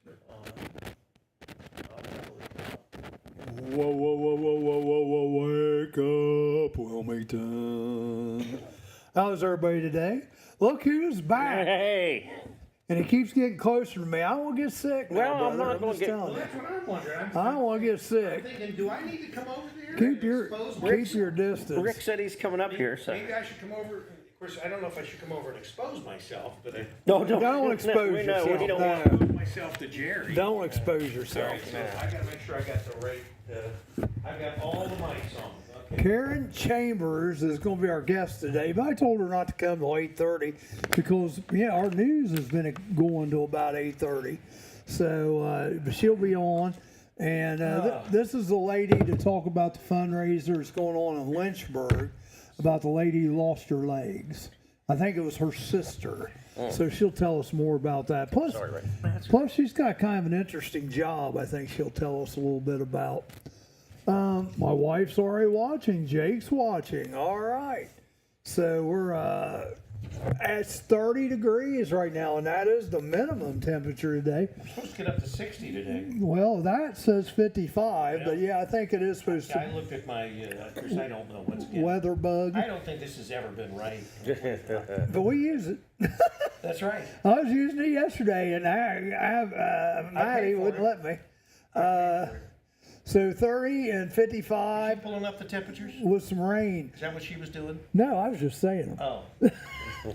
Whoa, whoa, whoa, whoa, whoa, whoa, whoa, wake up, Wilmington. How's everybody today? Look who's back. Hey. And he keeps getting closer to me. I don't want to get sick now, Well, I'm brother. not going to get... telling you. That's what I'm wondering. I don't want to get sick. I'm thinking, do I need to come over there? Keep and your expose keep your distance. Rick said he's coming up here, so... Maybe I should come over. Of course, I don't know if I should come over and expose myself, but I No, Don't expose we know, yourself. we don't No. want... expose myself to Jerry. Don't expose All yourself. right, so I got to make sure I got the right. I got all the mics on. Okay. Karen Chambers is going to be our guest today, but I told her not to come till 8:30 because our news has been going to about 8:30. So but she'll be on, and this is the lady to talk about the fundraiser that's going on in Lynchburg about the lady who lost her legs. I think it was her sister. So she'll tell us more about that. Plus, she's got kind of an interesting job. I think she'll tell us a little bit about. My wife's already watching. Jake's watching. All right. So we're at 30 degrees right now, and that is the minimum temperature today. We're supposed to get up to 60 today. Well, that says 55, but yeah, I think it is supposed I to. looked at my, because I don't know what's getting. Weather bug. I don't think this has ever been right. But we use it. That's right. I was using it yesterday, and Maddie wouldn't let me. So 30 and 55 Pulling up the temperatures? with some rain. Is that what she was doing? No, I was just saying them. Oh,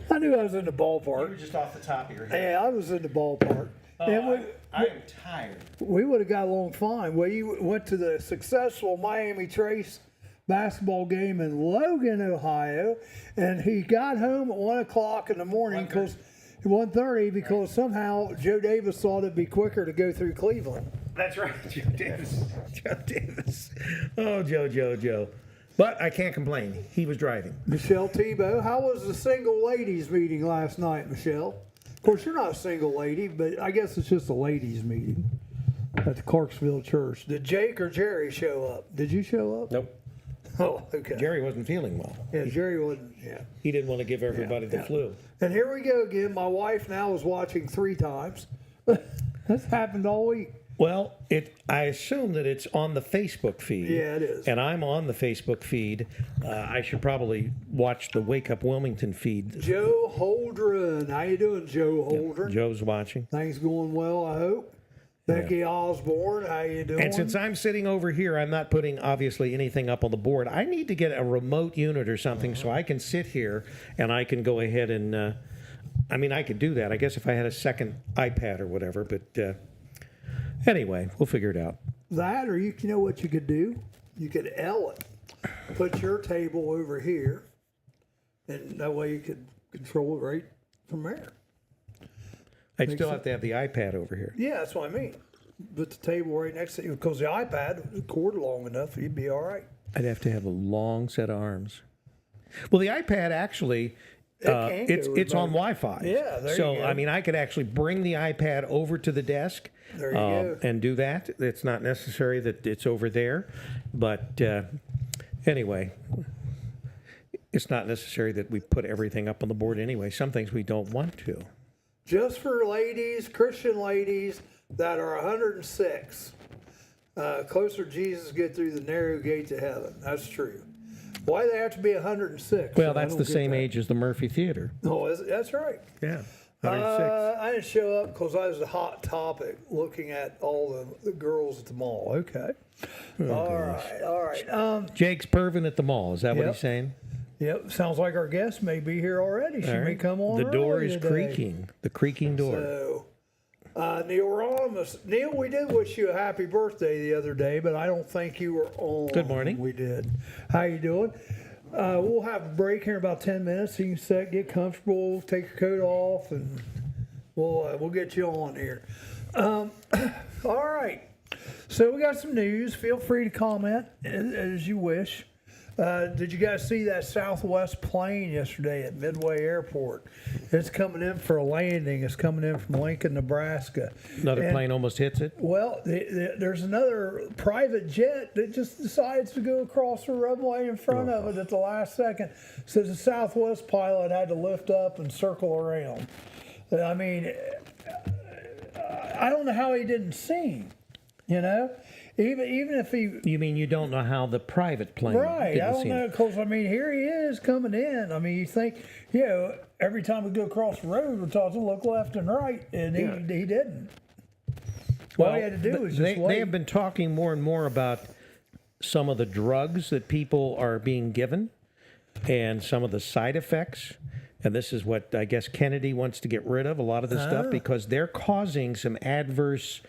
I knew I was in the you ballpark. were just off the top of your head. Yeah, I was in the ballpark. Oh, And I am tired. we would have got along fine. Well, you went to the successful Miami Trace basketball game in Logan, Ohio, and he got home at 1 o'clock in the morning because 1:30 because somehow Joe Davis thought it'd be quicker to go through Cleveland. That's right, Joe Davis. Joe Davis. Oh, Joe. But I can't complain. He was driving. Michelle Tebow, how was the single ladies meeting last night, Michelle? Of course, you're not a single lady, but I guess it's just a ladies meeting at the Clarksville Church. Did Jake or Jerry show up? Did you show up? Nope. Oh, okay. Jerry wasn't feeling well. Yeah, Jerry wasn't. Yeah. He didn't want to give everybody the flu. And here we go again. My wife now is watching 3 times. That's happened all week. Well, I assume that it's on the Facebook feed. Yeah, it is. And I'm on the Facebook feed. I should probably watch the Wake Up Wilmington feed. Joe Holdren. How you doing, Joe Holdren? Joe's watching. Things going well, I hope. Becky Osborne, how you doing? And since I'm sitting over here, I'm not putting obviously anything up on the board. I need to get a remote unit or something so I can sit here and I can go ahead and, I could do that. I guess if I had a second iPad or whatever, but anyway, we'll figure it out. That, or you know what you could do? You could L it. Put your table over here, and that way you could control it right from there. I'd still have to have the iPad over here. Yeah, that's what I mean. Put the table right next to you, because the iPad, the cord long enough, you'd be all right. I'd have to have a long set of arms. Well, the iPad actually, it's on Wi-Fi. Yeah, there so, you go. I could actually bring the iPad over to the desk There you go. and do that. It's not necessary that it's over there. But anyway, it's not necessary that we put everything up on the board anyway. Some things we don't want to. Just for ladies, Christian ladies that are 106. Closer to Jesus get through the narrow gates of heaven. That's true. Why do they have to be 106? Well, I that's don't the get same that. age as the Murphy Theater. Oh, that's right. Yeah, 106. I didn't show up because I was a hot topic looking at all the girls at the mall. Okay. All right. Jake's perving at the mall. Is that what Yep. he's saying? Yep. Sounds like our guest may be here already. She All may right. come on. The door early is today. creaking. The creaking door. So, Neil Ronimus. Neil, we did wish you a happy birthday the other day, but I don't think you were on. Good morning. We did. How you doing? We'll have a break here in about 10 minutes. You can sit, get comfortable, take your coat off, and we'll get you on here. All right. So we got some news. Feel free to comment as you wish. Did you guys see that Southwest plane yesterday at Midway Airport? It's coming in for a landing. It's coming in from Lincoln, Nebraska. Another plane almost hits it. Well, there's another private jet that just decides to go across the runway in front of it at the last second. So the Southwest pilot had to lift up and circle around. I mean, I don't know how he didn't sing. You know, even if he. You mean you don't know how the private plane Right, didn't I don't see know, him? because I mean, here he is coming in. I mean, you think, every time we go across the road, we're taught to look left and right, and he didn't. All he had to do was just wait. They have been talking more and more about some of the drugs that people are being given and some of the side effects. And this is what I guess Kennedy wants to get rid of, a lot of this stuff, because they're causing some adverse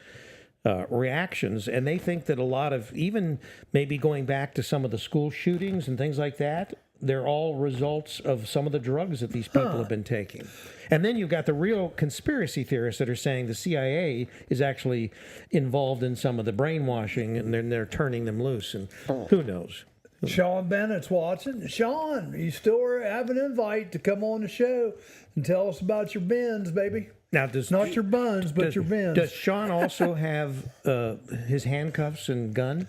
reactions. And they think that a lot of, even maybe going back to some of the school shootings and things like that, they're all results of some of the drugs that these people have been taking. And then you've got the real conspiracy theorists that are saying the CIA is actually involved in some of the brainwashing, and they're turning them loose. And who knows? Sean Bennett's watching. Sean, you still have an invite to come on the show and tell us about your bins, baby. Now, Not your buns, but your bins. Does Sean also have his handcuffs and gun?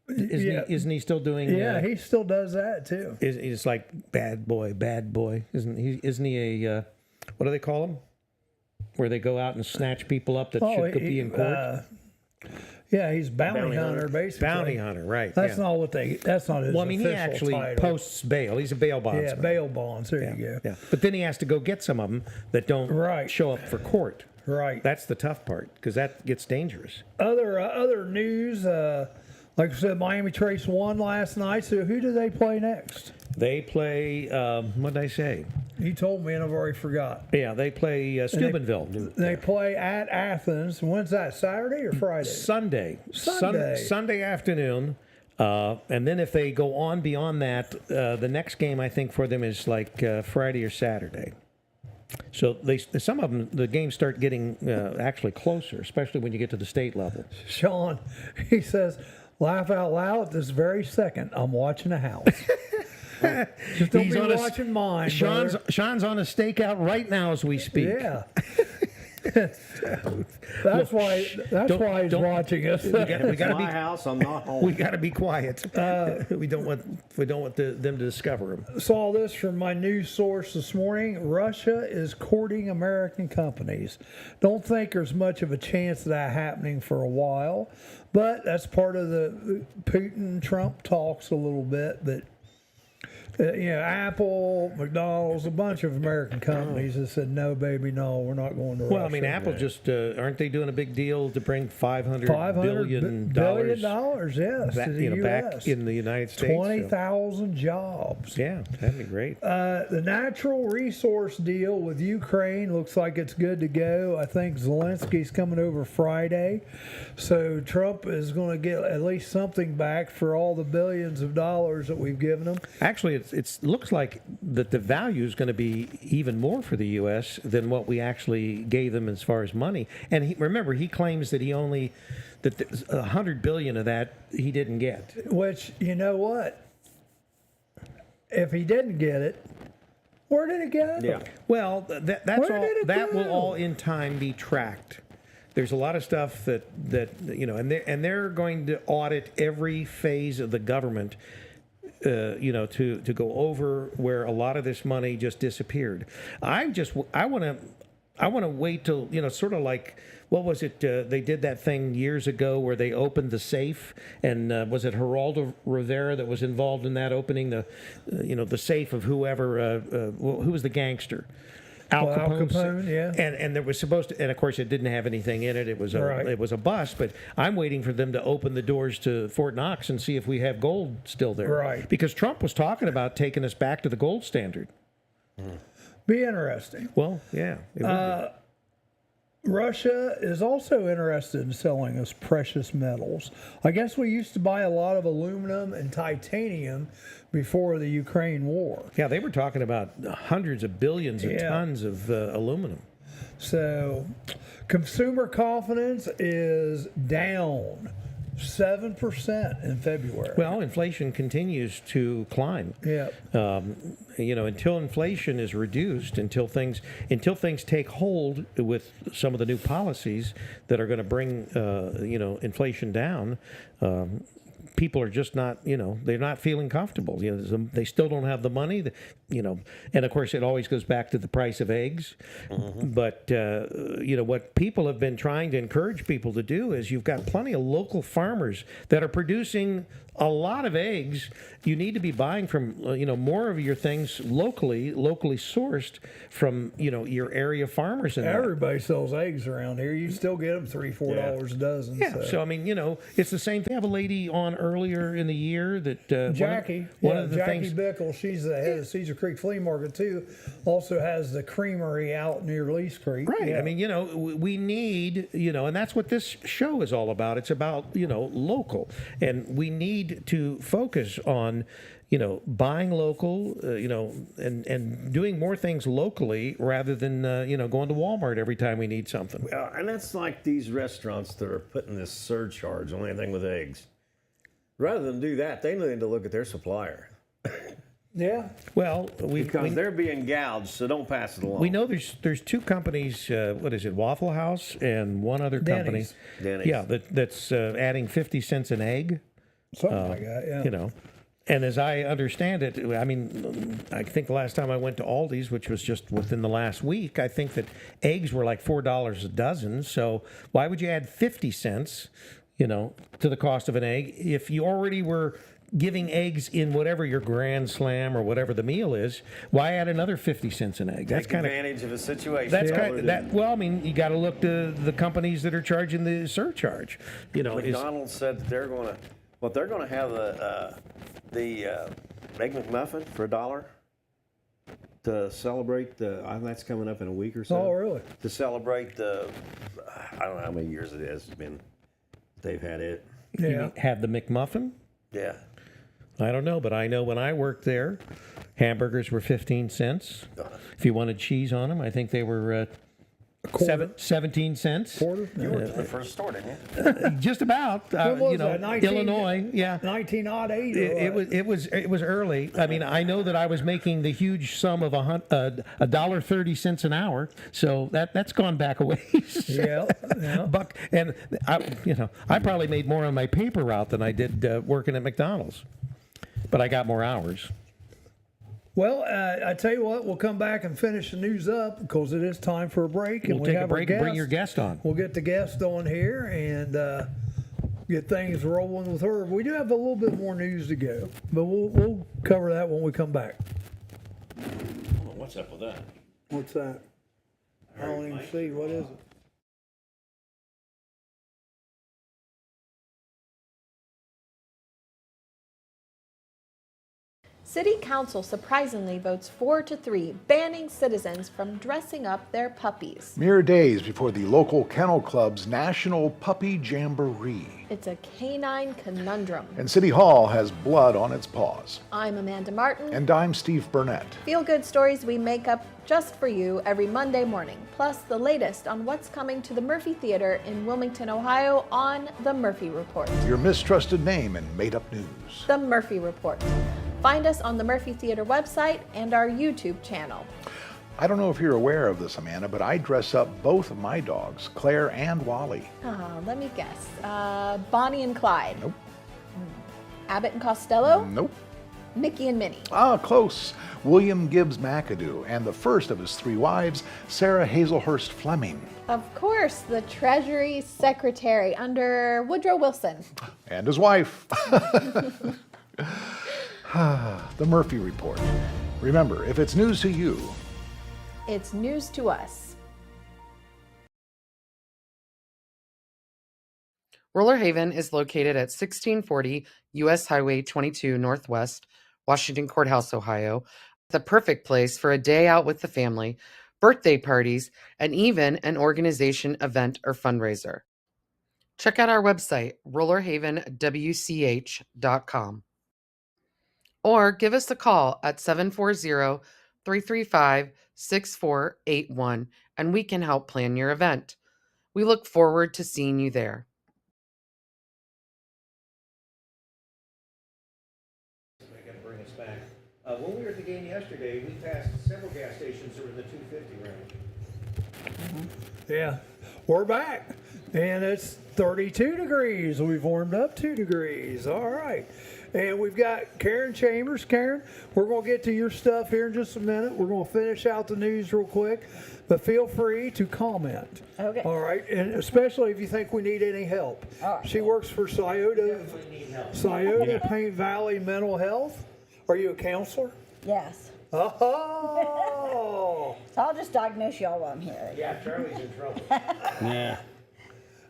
Isn't he still doing? Yeah, he still does that too. He's like bad boy. Isn't he? Isn't he a what do they call him? Where they go out and snatch people up that should be in court. Yeah, he's bounty hunter, basically. Bounty hunter, right? That's not what they. That's not his. Well, I mean, he official actually title. posts bail. He's a bail bondsman. Yeah, bail bonds. There you go. Yeah, but then he has to go get some of them that don't show up for court. Right. That's the tough part, because that gets dangerous. Other news. Like I said, Miami Trace won last night. So who do they play next? They play. What did I say? You told me, and I've already forgot. Yeah, they play Steubenville. They play at Athens. When's that? Saturday or Friday? Sunday. Sunday. Sunday afternoon. And then if they go on beyond that, the next game I think for them is like Friday or Saturday. So some of them, the games start getting actually closer, especially when you get to the state level. Sean, he says, laugh out loud. This very second, I'm watching a house. Just don't be watching mine. Sean's on a stakeout right now as we speak. Yeah. That's why he's watching us. We got to be my house. I'm not home. We got to be quiet. We don't want them to discover him. Saw this from my news source this morning. Russia is courting American companies. Don't think there's much of a chance of that happening for a while, but that's part of the Putin-Trump talks a little bit. But Apple, McDonald's, a bunch of American companies that said, no, baby, no, we're not going to Russia. Well, I mean, Apple just, aren't they doing a big deal to bring $500 billion yes, to the U.S. back in the United States? 20,000 jobs. Yeah, that'd be great. The natural resource deal with Ukraine looks like it's good to go. I think Zelensky's coming over Friday. So Trump is going to get at least something back for all the billions of dollars that we've given him. Actually, it looks like that the value is going to be even more for the U.S. than what we actually gave them as far as money. And remember, he claims that that $100 billion of that he didn't get. Which, you know what? If he didn't get it, where did it go? Yeah. Well, that's Where all. did it That go? will all in time be tracked. There's a lot of stuff that and they're going to audit every phase of the government. To go over where a lot of this money just disappeared. I want to wait till, sort of like, what was it? They did that thing years ago where they opened the safe, and was it Geraldo Rivera that was involved in that opening the safe of whoever, who was the gangster? Al Capone, yeah. And there was supposed to, and of course it didn't have anything in it. It was a bust. But I'm waiting for them to open the doors to Fort Knox and see if we have gold still there. Right. Because Trump was talking about taking us back to the gold standard. Be interesting. Well, yeah. It would be. Russia is also interested in selling us precious metals. I guess we used to buy a lot of aluminum and titanium before the Ukraine war. Yeah, they were talking about hundreds of billions of tons of aluminum. So, consumer confidence is down 7% in February. Well, inflation continues to climb. Yeah. Until inflation is reduced, until things take hold with some of the new policies that are going to bring, inflation down, people are just not, they're not feeling comfortable. They still don't have the money, and of course it always goes back to the price of eggs. But what people have been trying to encourage people to do is you've got plenty of local farmers that are producing a lot of eggs. You need to be buying from more of your things locally sourced from your area farmers. And Everybody sells eggs around here. You still get them $3-4 a dozen. yeah. So I mean, it's the same thing. I have a lady on earlier in the year that Jackie, Jackie Bickle, she's the head of Cedar Creek Flea Market too. Also has the creamery out near Lease Creek. Right. Yeah. I mean, we need, and that's what this show is all about. It's about, local. And we need to focus on, buying local, and doing more things locally rather than, going to Walmart every time we need something. Well, and that's like these restaurants that are putting this surcharge on anything with eggs. Rather than do that, they need to look at their supplier. Yeah. Well, Because they're being gouged, so don't pass it along. we know there's two companies, what is it, Waffle House and one other company. Denny's. Yeah, that's adding 50 cents an egg. Something like that, yeah. And as I understand it, I mean, I think the last time I went to Aldi's, which was just within the last week, I think that eggs were like $4 a dozen. So why would you add 50 cents, to the cost of an egg if you already were giving eggs in whatever your Grand Slam or whatever the meal is? Why add another 50 cents an egg? That's Take kind advantage of a situation. That's kind of that. Well, I mean, you got to look to the companies that are charging the surcharge. McDonald's said that they're going to have the Egg McMuffin for $1 to celebrate that's coming up in a week or so. Oh, really? To celebrate I don't know how many years it has been they've had it. Yeah. Had the McMuffin. Yeah. I don't know, but I know when I worked there, hamburgers were 15 cents. If you wanted cheese on them, I think they were 17 cents. Quarter? You went to the first store, didn't you? Just about. When was that? Illinois. Yeah. 1908. It was early. I mean, I know that I was making the huge sum of $1.30 an hour, so that's gone back a ways. Yeah. Buck, and I probably made more on my paper route than I did working at McDonald's, but I got more hours. Well, I tell you what, we'll come back and finish the news up because it is time for a break. And We'll take a break and bring your guest on. We'll get the guest on here and get things rolling with her. We do have a little bit more news to go, but we'll cover that when we come back. What's up with that? What's that? I don't even see. What is it? City Council surprisingly votes 4-3, banning citizens from dressing up their puppies. Mere days before the local kennel club's National Puppy Jamboree. It's a canine conundrum. And City Hall has blood on its paws. I'm Amanda Martin. And I'm Steve Burnett. Feel-good stories we make up just for you every Monday morning, plus the latest on what's coming to the Murphy Theater in Wilmington, Ohio on The Murphy Report. Your mistrusted name in made-up news. The Murphy Report. Find us on the Murphy Theater website and our YouTube channel. I don't know if you're aware of this, Amanda, but I dress up both of my dogs, Claire and Wally. Let me guess. Bonnie and Clyde. Nope. Abbott and Costello. Nope. Mickey and Minnie. Close. William Gibbs McAdoo and the first of his 3 wives, Sarah Hazelhurst Fleming. Of course, the Treasury Secretary under Woodrow Wilson. And his wife. The Murphy Report. Remember, if it's news to you, It's news to us. Roller Haven is located at 1640 U.S. Highway 22 Northwest, Washington Courthouse, Ohio. The perfect place for a day out with the family, birthday parties, and even an organization, event, or fundraiser. Check out our website, rollerhavenwch.com. Or give us a call at 740-335-6481 and we can help plan your event. We look forward to seeing you there. Bring us back. When we were at the game yesterday, we passed several gas stations that were in the 250 range. Yeah, we're back. And it's 32 degrees. We've warmed up 2 degrees. All right. And we've got Karen Chambers. Karen, we're going to get to your stuff here in just a minute. We're going to finish out the news real quick, but feel free to comment. Okay. All right. And especially if you think we need any help. All right. She works for Scioto Paint Valley Mental Health. Are you a counselor? Yes. Oh. So I'll just diagnose y'all while I'm here. Yeah, Charlie's in trouble. Yeah.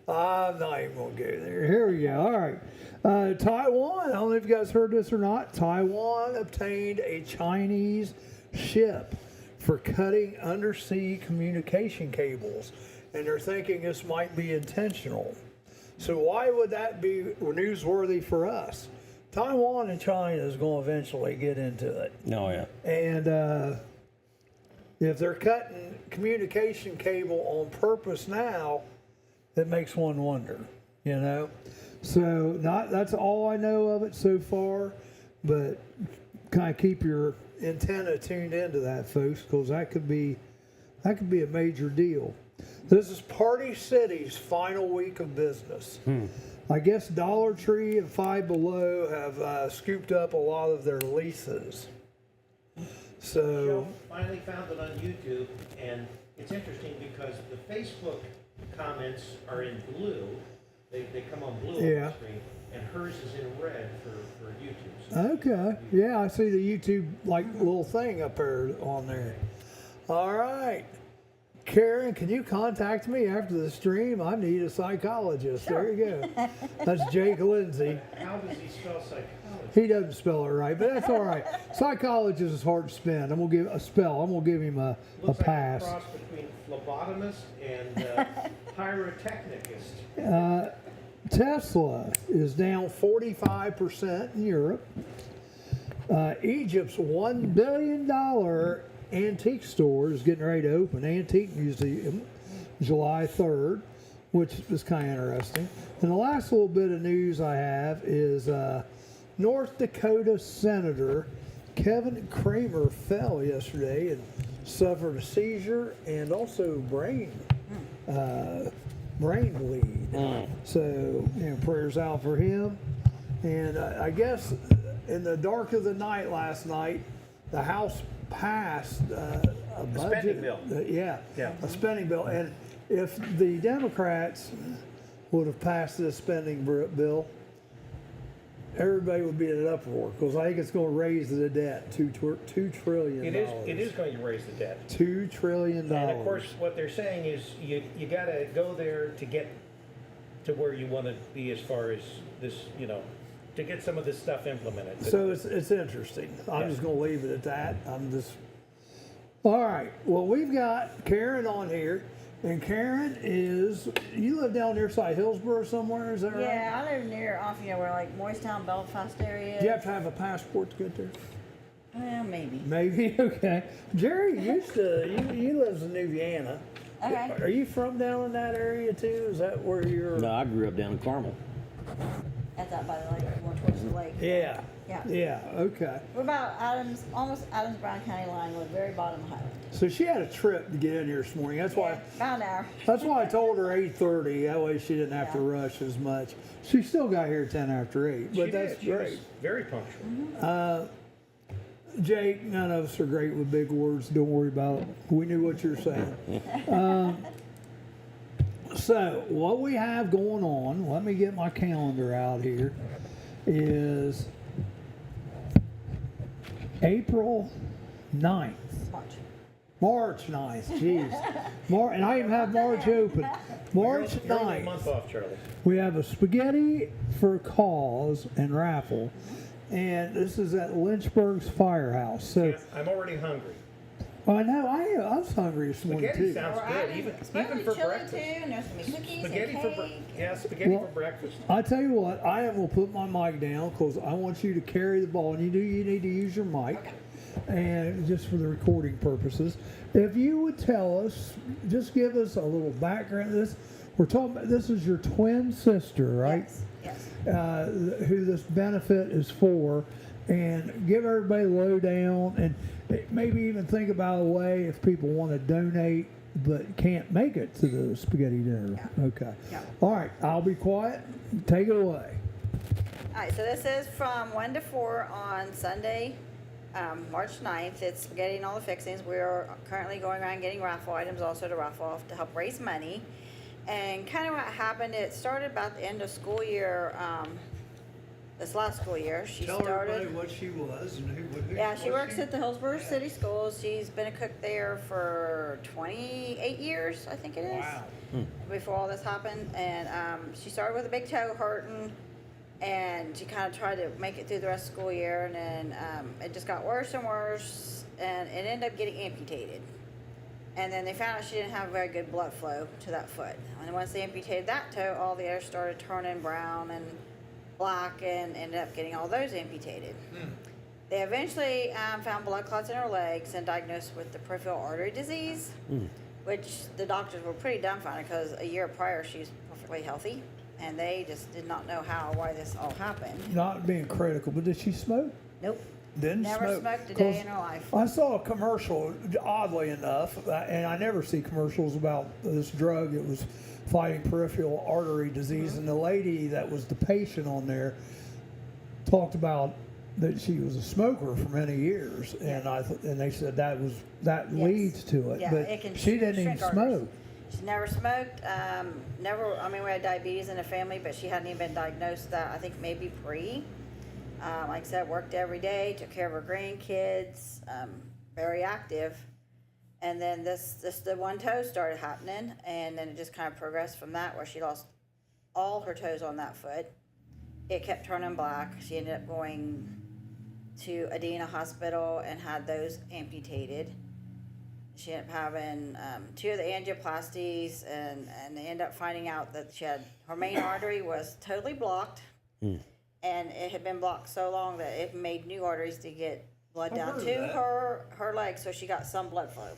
I'm not even going to go there. Here we go. All right. Taiwan, I don't know if you guys heard this or not. Taiwan obtained a Chinese ship for cutting undersea communication cables, and they're thinking this might be intentional. So why would that be newsworthy for us? Taiwan and China is going to eventually get into it. Oh, yeah. And if they're cutting communication cable on purpose now, it makes one wonder, you know. So that's all I know of it so far, but kind of keep your antenna tuned into that, folks, because that could be a major deal. This is Party City's final week of business. I guess Dollar Tree and Five Below have scooped up a lot of their leases. So Joe finally found it on YouTube, and it's interesting because the Facebook comments are in blue. They come on blue on Yeah. the screen, and hers is in red for YouTube. So okay, yeah, I see the YouTube like little thing up there on there. All right. Karen, can you contact me after the stream? I need a psychologist. There you go. That's Jake Lindsay. how does he spell psychology? He doesn't spell it right, but that's all right. Psychologist is hard to spell. I'm gonna give him a Looks pass. like a cross between phlebotomist and pyrotechnicist. Tesla is down 45% in Europe. Egypt's $1 billion antique store is getting ready to open. Antique Museum, July 3rd, which is kind of interesting. And the last little bit of news I have is North Dakota Senator Kevin Kramer fell yesterday and suffered a seizure and also brain bleed. So, prayers out for him. And I guess in the dark of the night last night, the House passed a budget. spending bill. Yeah, a spending bill. And if the Democrats would have passed this spending bill, everybody would be in an uproar because I think it's going to raise the debt $2 trillion. It is going to raise the debt. $2 trillion. And of course, what they're saying is you got to go there to get to where you want to be as far as this, to get some of this stuff implemented. So it's interesting. I'm just going to leave it at that. All right. Well, we've got Karen on here, and Karen you live down near side Hillsborough somewhere, is that right? Yeah, I live near off, where like Morristown, Belfast area. Do you have to have a passport to get there? Well, maybe. Maybe. Okay. Jerry you lives in New Vienna. Okay. Are you from down in that area too? Is that where you're? No, I grew up down in Carmel. That's out by the lake, more towards the lake. Yeah. Yeah. Yeah. Okay. We're about almost Adams-Brown County line. We're at the very bottom of Highland. So she had a trip to get in here this morning. That's why. Yeah, about an hour. That's why I told her 8:30. That way she didn't have to rush as much. She still got here 10 after 8, but that's She was great. very punctual. Jake, none of us are great with big words. Don't worry about it. We knew what you're saying. So what we have going on, let me get my calendar out here, is April 9th. March 9th, jeez. And I even have March open. March You're only a 9th. month off, Charlie. We have a spaghetti for a cause and raffle. And this is at Lynchburg's Firehouse. So I'm already hungry. I know I was hungry this morning Spaghetti too. sounds good, even Especially for chili breakfast. too, and there's gonna be cookies Spaghetti and for cake. spaghetti Well, for breakfast. I tell you what, I am gonna put my mic down because I want you to carry the ball, and you need to use your mic, and just for the recording purposes. If you would tell us, just give us a little background. We're talking about this is your twin sister, right? Yes. Who this benefit is for, and give everybody a lowdown, and maybe even think about a way if people want to donate but can't make it to the spaghetti dinner. Yeah. Okay. Yeah. All right, I'll be quiet. Take it away. All right, so this is from 1 to 4 on Sunday, March 9th. It's spaghetti and all the fixings. We're currently going around getting raffle items also to raffle off to help raise money. And kind of what happened, it started about the end of school year, this last school year. She started. what she was and who. Yeah, she works at the Hillsborough City Schools. She's been a cook there for 28 years, I think it is. Wow. Before all this happened. And she started with a big toe hurting, and she kind of tried to make it through the rest of the school year, and then it just got worse and worse, and it ended up getting amputated. And then they found out she didn't have very good blood flow to that foot. And once they amputated that toe, all the others started turning brown and black, and ended up getting all those amputated. They eventually found blood clots in her legs and diagnosed with the peripheral artery disease, which the doctors were pretty dumbfounded because a year prior she was perfectly healthy, and they just did not know how or why this all happened. Not being critical, but did she smoke? Nope. Didn't Never smoke. smoked a day 'Cause in her life. I saw a commercial, oddly enough, and I never see commercials about this drug. It was fighting peripheral artery disease, and the lady that was the patient on there talked about that she was a smoker for many years, and and they said that Yes. leads to it, Yeah, but it can she didn't even shrink arteries. smoke. She's never smoked. Never. I mean, we had diabetes in the family, but she hadn't even been diagnosed that. I think maybe pre. Like I said, worked every day, took care of her grandkids, very active. And then the one toe started happening, and then it just kind of progressed from that, where she lost all her toes on that foot. It kept turning black. She ended up going to Adena Hospital and had those amputated. She ended up having 2 of the angioplasties, and they ended up finding out that her main artery was totally blocked. And it had been blocked so long that it made new arteries to get blood down to her legs, so she got some blood flow,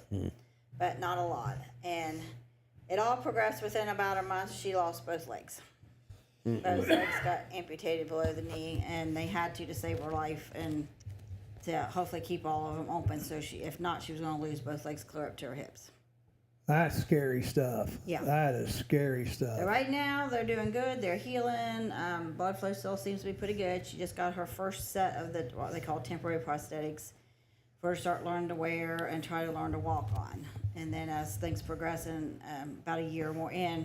but not a lot. And it all progressed within about a month. She lost both legs. Both legs got amputated below the knee, and they had to save her life and to hopefully keep all of them open. So if not, she was going to lose both legs clear up to her hips. That's scary stuff. Yeah. That is scary stuff. So right now, they're doing good. They're healing. Blood flow still seems to be pretty good. She just got her first set of what they call temporary prosthetics for her to start learning to wear and try to learn to walk on. And then as things progress, and about a year more in,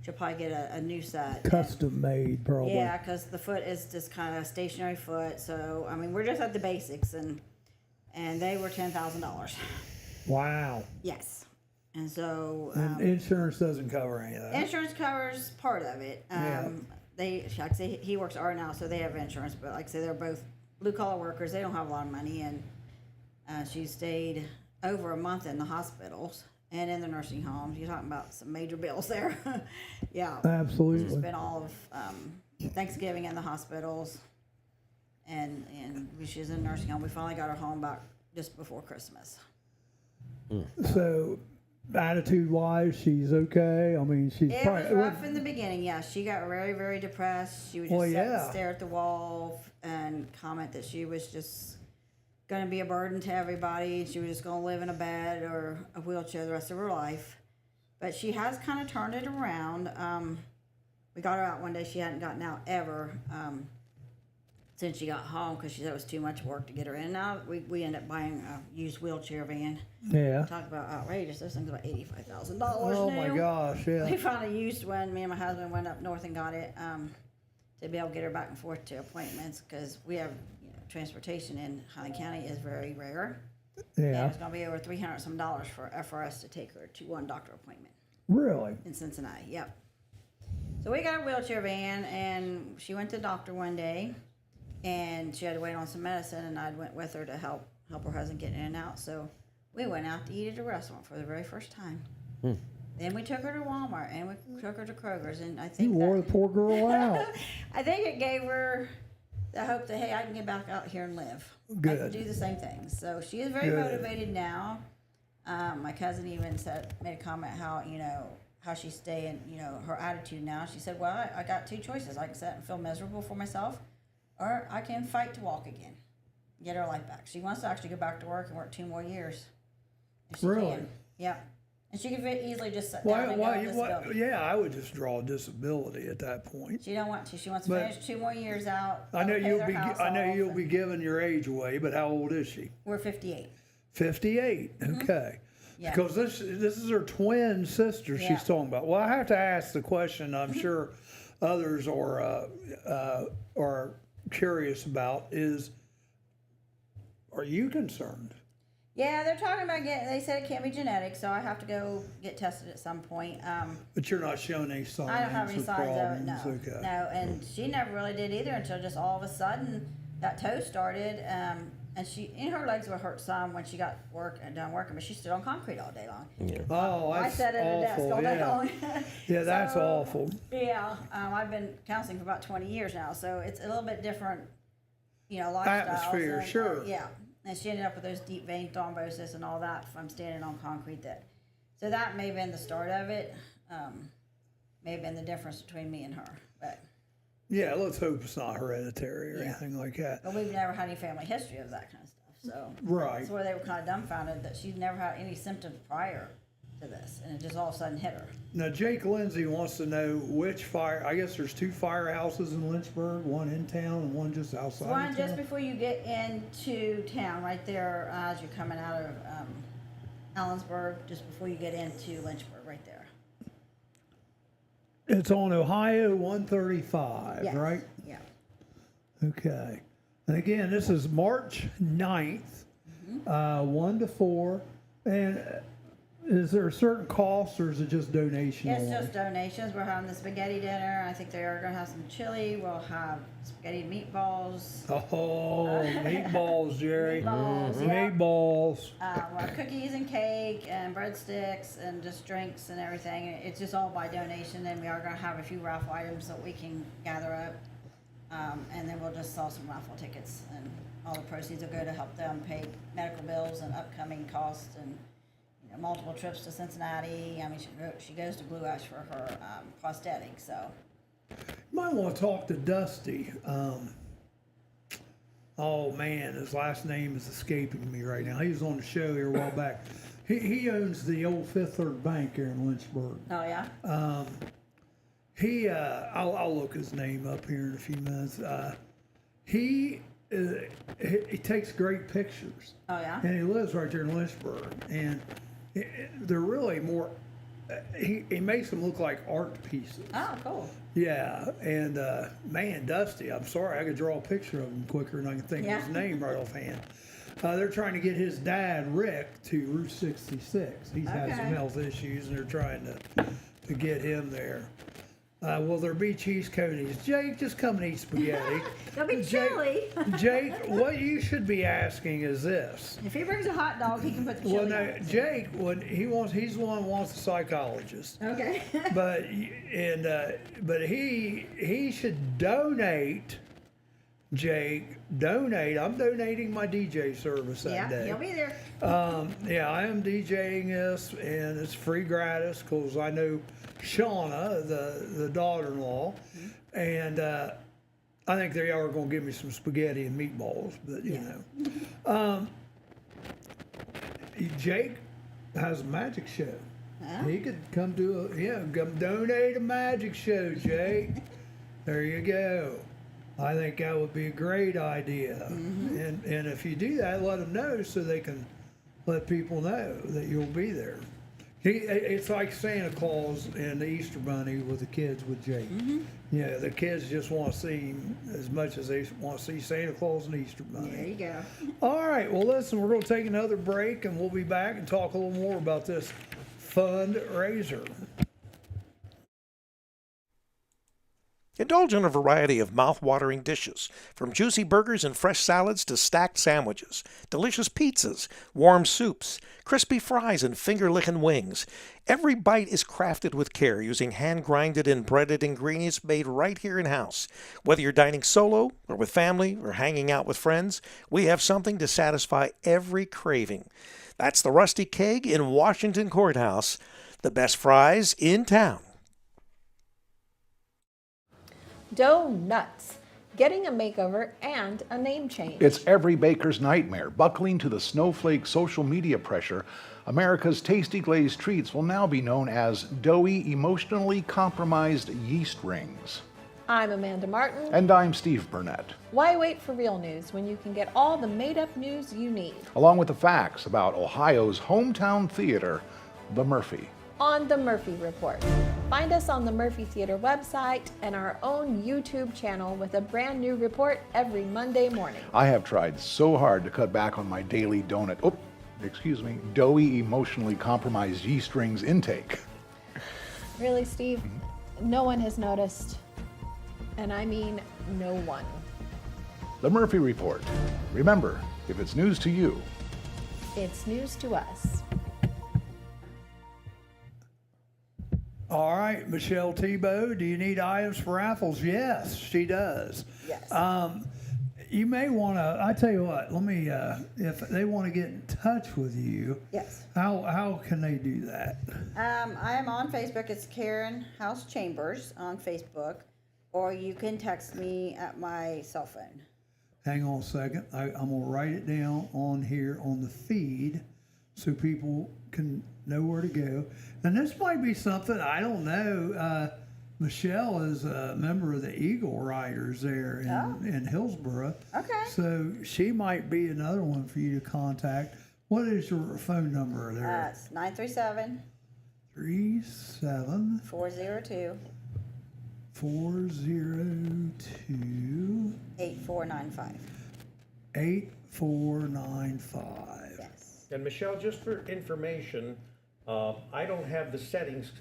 she'll probably get a new set. Custom made, probably. Yeah, because the foot is just kind of a stationary foot. So, I mean, we're just at the basics, and they were $10,000. Wow. Yes. And so And insurance doesn't cover any of that. insurance covers part of it. They, like I say, he works R now, so they have insurance. But like I say, they're both blue collar workers. They don't have a lot of money, and she stayed over a month in the hospitals and in the nursing homes. You're talking about some major bills there. Yeah, she Absolutely. spent all of Thanksgiving in the hospitals, and she's in a nursing home. We finally got her home back just before Christmas. So, attitude-wise, she's okay. I mean, she's It probably was rough in the beginning. Yeah, she got very, very depressed. She would just Well, sit yeah. and stare at the wall and comment that she was just going to be a burden to everybody. She was just going to live in a bed or a wheelchair the rest of her life. But she has kind of turned it around. We got her out one day. She hadn't gotten out ever since she got home, because she said it was too much work to get her in and out. We ended up buying a used wheelchair van. Yeah. Talk about outrageous. Those things are about $85,000 Oh now. my gosh, yeah. We found a used one. Me and my husband went up north and got it to be able to get her back and forth to appointments, because we have transportation in Highland County is very rare. And Yeah. it's going to be over $300 some for us to take her to one doctor appointment Really? in Cincinnati. Yep. So we got a wheelchair van, and she went to the doctor one day, and she had to wait on some medicine, and I went with her to help her husband get in and out. So we went out to eat at a restaurant for the very first time. Then we took her to Walmart, and we took her to Kroger's, and I think You wore the poor girl out. I think it gave her the hope that, hey, I can get back out here and live. I can Good. do the same things. So she is very Good. motivated now. My cousin even made a comment how she's staying, her attitude now. She said, well, I got 2 choices. I can sit and feel miserable for myself, or I can fight to walk again, get her life back. She wants to actually go back to work and work 2 more years. If she Really? can. Yeah. And she could easily just sit down and go on disability. Yeah, I would just draw disability at that point. She don't want to. She wants to But- finish 2 more years out. I know pay their house you'll off, be and giving your age away, but how old is she? We're 58. 58. Okay. Yeah. Because this is her twin sister Yeah. she's talking about. Well, I have to ask the question. I'm sure others are curious about is: are you concerned? Yeah, they're talking about they said it can't be genetic, so I have to go get tested at some point. But you're not showing any signs. I don't have any or signs of it, no. problems. Okay. No, and she never really did either until just all of a sudden that toe started. And her legs would hurt some when she got done working, but she stood on concrete all day long. Yeah. Oh, I that's sat at a desk awful. all day Yeah. long. Yeah, that's So, awful. Yeah, I've been counseling for about 20 years now, so it's a little bit different, lifestyles. Atmosphere, sure. Yeah, and she ended up with those deep vein thrombosis and all that from standing on concrete. So that may have been the start of it. May have been the difference between me and her, but Yeah, let's hope it's not hereditary or Yeah. anything like that. but we've never had any family history of that kind of stuff. So Right. that's where they were kind of dumbfounded that she'd never had any symptoms prior to this, and it just all of a sudden hit her. Now, Jake Lindsay wants to know which fire. I guess there's 2 firehouses in Lynchburg, one in town and one just outside. One of just town. before you get into town, right there as you're coming out of Allensburg, just before you get into Lynchburg, right there. It's on Ohio 135, Yes. right? Yeah. Okay. And again, this is March 9th, 1 to 4. And is there a certain cost or is it just donation? It's only? just donations. We're having the spaghetti dinner. I think they are going to have some chili. We'll have spaghetti and meatballs. Oh, meatballs, Jerry. Meatballs, yeah. Meatballs. We'll have cookies and cake and breadsticks and just drinks and everything. It's just all by donation. And we are going to have a few raffle items that we can gather up. And then we'll just sell some raffle tickets. And all the proceeds will go to help them pay medical bills and upcoming costs and multiple trips to Cincinnati. I mean, she goes to Blue Ash for her prosthetic. So You might want to talk to Dusty. Oh man, his last name is escaping me right now. He was on the show here a while back. He owns the old Fifth Third Bank here in Lynchburg. oh yeah, I'll look his name up here in a few minutes. He takes great pictures. oh yeah. And he lives right there in Lynchburg. And they're really more, he makes them look like art pieces. Oh, cool. Yeah, and man, Dusty, I'm sorry, I could draw a picture of him quicker than I can think of his name right offhand. They're trying to get his dad, Rick, to Route 66. He's had some Okay. health issues, and they're trying to get him there. Will there be cheese coaties? Jake, just come and eat spaghetti. There'll be chili. Jake, what you should be asking is this. If he brings a hot dog, he can put the chili Well, on no, it. Jake, he's the one who wants a psychologist. Okay. But he should donate. Jake, donate. I'm donating my DJ service that Yeah, day. he'll be there. Yeah, I am DJing this, and it's free gratis because I know Shauna, the daughter-in-law, and I think they are going to give me some spaghetti and meatballs. But you know, Jake has a magic show. He could come come donate a magic show, Jake. There you go. I think that would be a great idea. And if you do that, let them know so they can let people know that you'll be there. It's like Santa Claus and the Easter Bunny with the kids with Jake. Yeah, the kids just want to see him as much as they want to see Santa Claus and Easter Bunny. There you go. All right, well, listen, we're going to take another break and we'll be back and talk a little more about this fundraiser. Indulge in a variety of mouth-watering dishes, from juicy burgers and fresh salads to stacked sandwiches, delicious pizzas, warm soups, crispy fries, and finger-licking wings. Every bite is crafted with care using hand-grinded and breaded ingredients made right here in-house. Whether you're dining solo or with family or hanging out with friends, we have something to satisfy every craving. That's the Rusty Keg in Washington Courthouse, the best fries in town. Donuts. Getting a makeover and a name change. It's every baker's nightmare, buckling to the snowflake social media pressure America's tasty glazed treats will now be known as doughy, emotionally compromised yeast rings. I'm Amanda Martin. And I'm Steve Burnett. Why wait for real news when you can get all the made-up news you need? Along with the facts about Ohio's hometown theater, the Murphy. On the Murphy Report. Find us on the Murphy Theater website and our own YouTube channel with a brand new report every Monday morning. I have tried so hard to cut back on my daily doughy, emotionally compromised yeast rings intake. Really, Steve? No one has noticed. And I mean no one. The Murphy Report. Remember, if it's news to you, It's news to us. All right, Michelle Tebow, do you need items for raffles? Yes, she does. Yes. You may want to, I tell you what, let me, if they want to get in touch with you, Yes. how can they do that? I am on Facebook. It's Karen House Chambers on Facebook, or you can text me at my cell phone. Hang on a second. I'm going to write it down on here on the feed so people can know where to go. And this might be something, I don't know. Michelle is a member of the Eagle Riders there in Hillsborough. Okay. So she might be another one for you to contact. What is your phone number there? It's 937 37 402 402 8495. 8495. Yes. And Michelle, just for information, I don't have the settings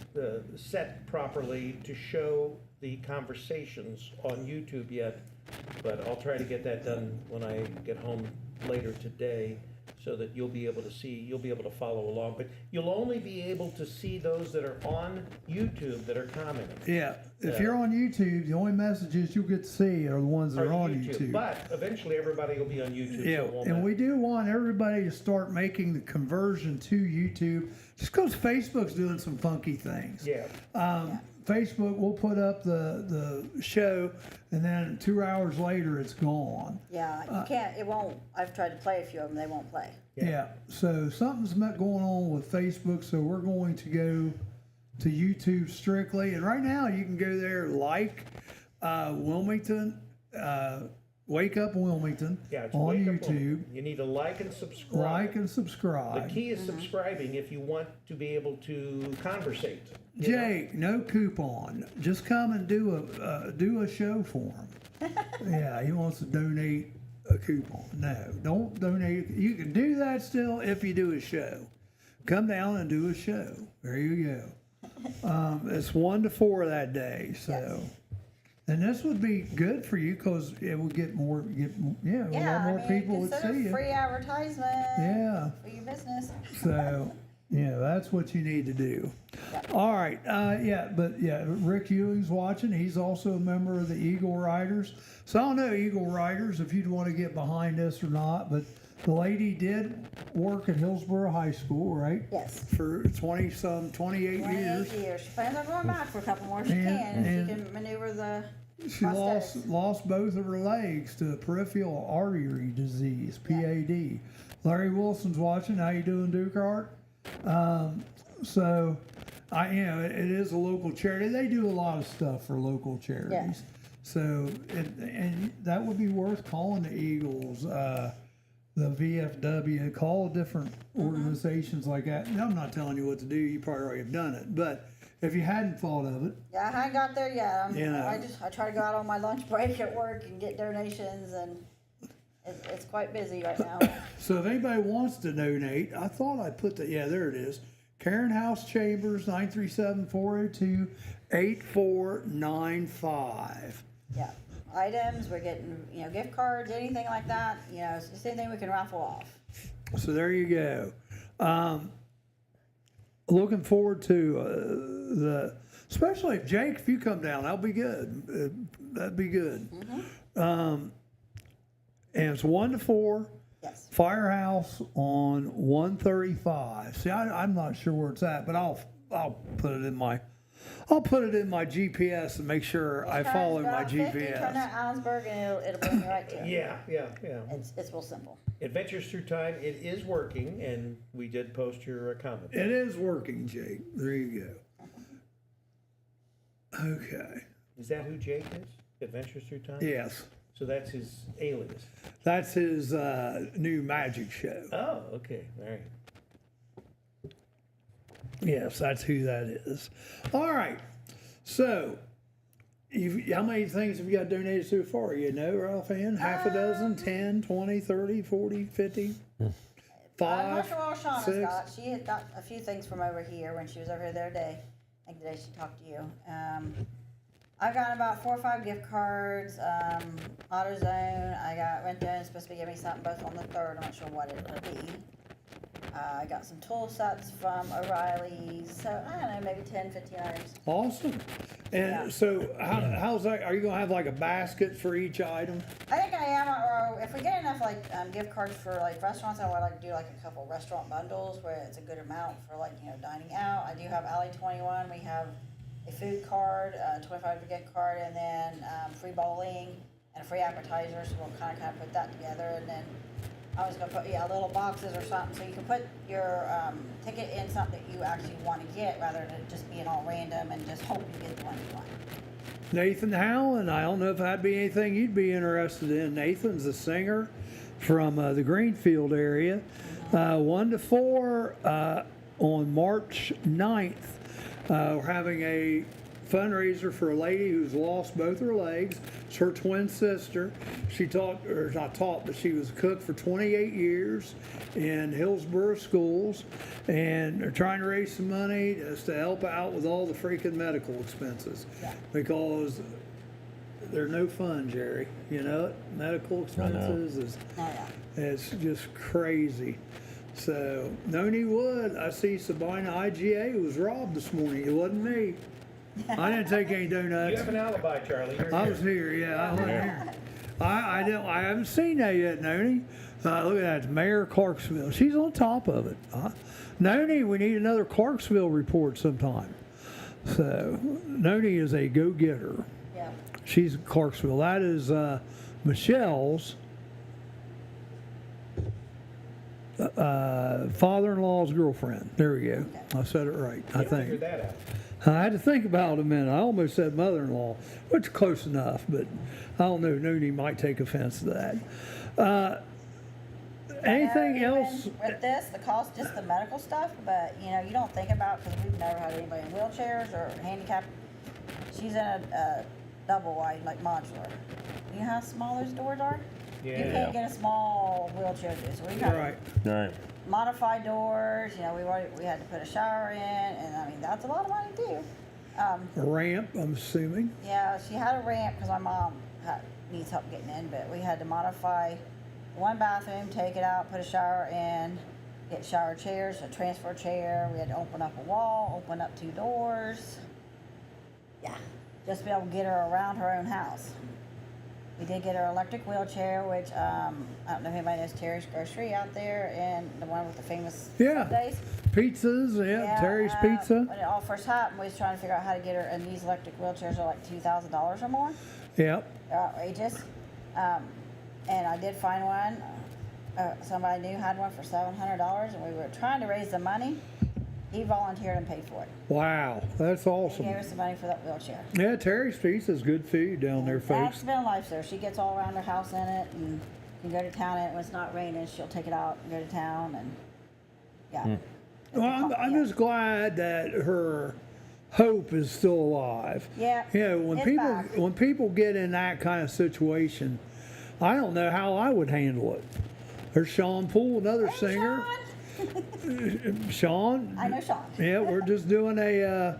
set properly to show the conversations on YouTube yet, but I'll try to get that done when I get home later today so that you'll be able to follow along. But you'll only be able to see those that are on YouTube that are commenting. Yeah, if you're on YouTube, the only messages you'll get to see are the ones that are on YouTube. But eventually everybody will be on YouTube. Yeah, so it won't and matter. we do want everybody to start making the conversion to YouTube, just because Facebook's doing some funky things. Yeah. Facebook will put up the show, and then 2 hours later it's gone. Yeah, you can't, it won't, I've tried to play a few of them, they won't play. Yeah, so something's going on with Facebook, so we're going to go to YouTube strictly. And right now you can go there, Wilmington, Wake Up Wilmington Yeah, it's on Wake Up YouTube. Wilmington. You need to like and subscribe. Like and subscribe. The key is subscribing if you want to be able to conversate. you know? Jake, no coupon. Just come and do a show for him. Yeah, he wants to donate a coupon. No, don't donate. You can do that still if you do a show. Come down and do a show. There you go. It's 1 to 4 that day. So, Yes. and this would be good for you because it would get more. A lot more people would consider see you. free advertisement. Yeah. For your business. So, that's what you need to do. All right. Rick Ewing's watching. He's also a member of the Eagle Riders. So I don't know, Eagle Riders, if you'd want to get behind this or not, but the lady did work at Hillsborough High School, right? Yes. For 28 years. 28 years. She plans on going back for a couple more if she And- can. If and- she can maneuver the She prosthetics. lost both of her legs to peripheral artery disease, PAD. Larry Wilson's watching. How you doing, Duke Art? It is a local charity. They do a lot of stuff for local charities. Yeah. So, and that would be worth calling the Eagles, the VFW, call different organizations like that. And I'm not telling you what to do. You probably already have done it. But if you hadn't thought of it, Yeah, I haven't got there yet. Yeah. I try to go out on my lunch break at work and get donations, and it's quite busy right now. so if anybody wants to donate, I thought I put there it is. Karen House Chambers, 937-402-8495. Yeah, items, we're getting, gift cards, anything like that, it's just anything we can raffle off. So there you go. Looking forward to especially if Jake, if you come down, that'll be good. That'd be good. And it's 1 to 4. Yes. Firehouse on 135. See, I'm not sure where it's at, but I'll put it in my I'll put it in my GPS and make sure I follow my Drive 50, turn GPS. out Allen's and it'll bring you right to it. Yeah. It's real simple. Adventures Through Time, it is working, and we did post your comment. It is working, Jake. There you go. Okay. Is that who Jake is? Adventures Through Time? Yes. So that's his alias. That's his new magic show. Oh, okay. All right. Yes, that's who that is. All right. So, how many things have you got donated so far? You know, Ralph Ann? Half a dozen, 10, 20, 30, 40, 50? I'm 5, not sure what Shauna's 6? got. She had got a few things from over here when she was over here the other day. I think the day she talked to you. I got about 4 or 5 gift cards. AutoZone. I got Rento's supposed to be giving me something both on the 3rd. I'm not sure what it will be. I got some tool sets from O'Reilly's. So, I don't know, maybe 10, 15 items. Awesome. And Yeah. so, how's that? Are you going to have like a basket for each item? I think I am, or if we get enough gift cards for like restaurants, I would like to do like a couple restaurant bundles where it's a good amount for dining out. I do have Alley 21. We have a food card, a $25 gift card, and then free bowling and a free appetizer. So we'll kind of put that together, and then I was gonna put little boxes or something so you can put your ticket in something that you actually want to get rather than just being all random and just hope you get the one you want. Nathan Howland, I don't know if that'd be anything you'd be interested in. Nathan's a singer from the Greenfield area. 1 to 4 on March 9th. We're having a fundraiser for a lady who's lost both her legs. It's her twin sister. She taught, or not taught, but she was a cook for 28 years in Hillsborough schools, and they're trying to raise some money just to help out with all the freaking medical expenses because they're no fun, Jerry. You know it? Medical expenses is it's just crazy. So, Noni Wood, I see Sabina IGA was robbed this morning. It wasn't me. I didn't take any donuts. You have an alibi, Charlie. I was here, yeah. I wasn't here. I haven't seen that yet, Noni. Look at that, it's Mayor Clarksville. She's on top of it. Noni, we need another Clarksville report sometime. So, Noni is a go-getter. Yeah. She's Clarksville. That is Michelle's father-in-law's girlfriend. There we go. I said it right, I think. Figured that out. I had to think about it a minute. I almost said mother-in-law, which is close enough, but I don't know. Noni might take offense to that. Anything else? With this, the cost, just the medical stuff, but you don't think about because we've never had anybody in wheelchairs or handicapped. She's in a double wide, like modular. You know how small those doors are? Yeah. You can't get a small wheelchair door. So we got Right. modified doors. We had to put a shower in, and I mean that's a lot of money too. A ramp, I'm assuming. Yeah, she had a ramp because my mom needs help getting in, but we had to modify one bathroom, take it out, put a shower in, get shower chairs, a transfer chair. We had to open up a wall, open up 2 doors. Yeah, just be able to get her around her own house. We did get her electric wheelchair, which I don't know if anybody knows Terry's Grocery out there, and the one with the famous Sundays. Pizzas, Terry's Pizza. When it all first happened, we was trying to figure out how to get her, and these electric wheelchairs are like $2,000 or more. Yep. They're outrageous. And I did find one. Somebody I knew had one for $700, and we were trying to raise the money. He volunteered and paid for it. Wow, that's He awesome. gave us the money for that wheelchair. Yeah, Terry's Pizza is good food down there, That's folks. been life there. She gets all around her house in it and can go to town in it. When it's not raining, she'll take it out and go to town. And yeah. Well, I'm just glad that her hope is still alive. Yeah, When it's back. when people get in that kind of situation, I don't know how I would handle it. There's Sean Poole, another Hey, singer. Sean. Sean. I know Sean. Yeah, we're just doing a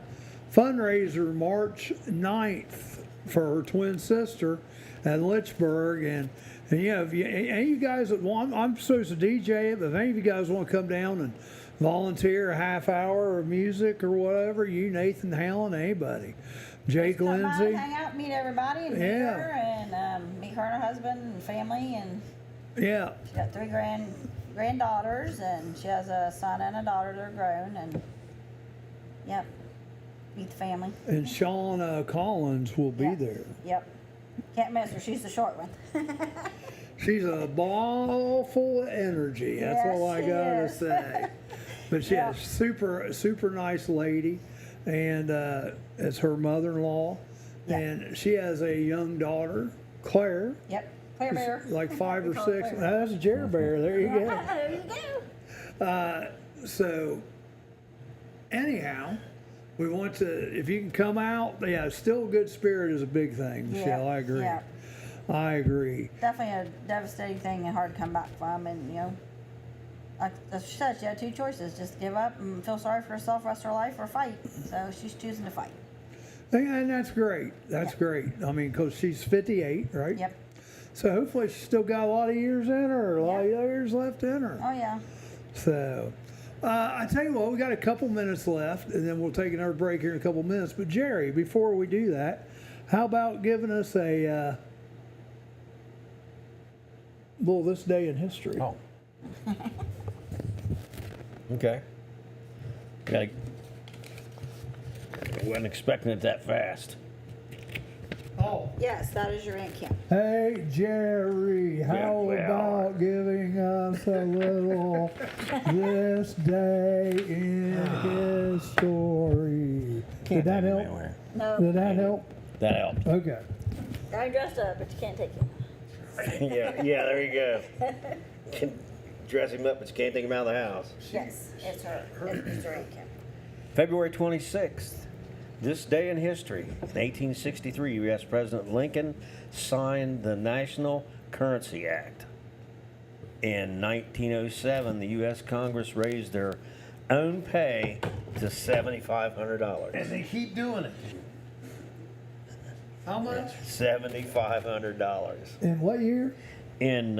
fundraiser March 9th for her twin sister at Lynchburg, and if any of you guys that want, I'm supposed to DJ it, but if any of you guys want to come down and volunteer a half hour of music or whatever, you, Nathan Howland, anybody, Jake Come by Lindsay. and hang out, meet everybody, and meet her, and meet her and her husband and family, and Yeah, she got 3 granddaughters, and she has a son and a daughter. They're grown, and yep. meet the family. And Shauna Collins will be Yeah. there. Yep. Can't miss her. She's the short one. She's a ball full of energy. That's Yes, all I she gotta is. say. But she's Yeah. super nice lady, and it's her mother-in-law, Yeah. and she has a young daughter, Claire, Yep. Claire Bear. like 5 We or call her 6. Claire Now, that's a Jerry Bear. There you go. There you go. So, anyhow, we want to, if you can come out, yeah, still good spirit is a big thing, Michelle. Yeah, I agree. yeah. I agree. Definitely a devastating thing and hard to come back from. And, you know, like she said, she had 2 choices: just give up and feel sorry for herself the rest of her life, or fight. So she's choosing to fight. And that's great. That's great. I mean, because she's 58, right? Yep. So hopefully she's still got a lot of years in her, a lot of years left in her. Oh, yeah. So, I tell you what, we got a couple minutes left, and then we'll take another break here in a couple minutes. But Jerry, before we do that, how about giving us a little this day in history? Oh. Okay. I wasn't expecting it that fast. Oh. Yes, that is your Aunt Kim. Hey Jerry, how well. about giving us a little this day in history? Did that help? No. Did that help? That helped. Okay. I'm dressed up, but you can't take it. yeah, there you go. Can dress him up, but you can't take him out of the house. Yes, it's her. It's her Aunt Kim. February 26th, this day in history, in 1863, U.S. President Lincoln signed the National Currency Act. In 1907, the U.S. Congress raised their own pay to $7,500. And they keep doing it. How much? $7,500 In what year? in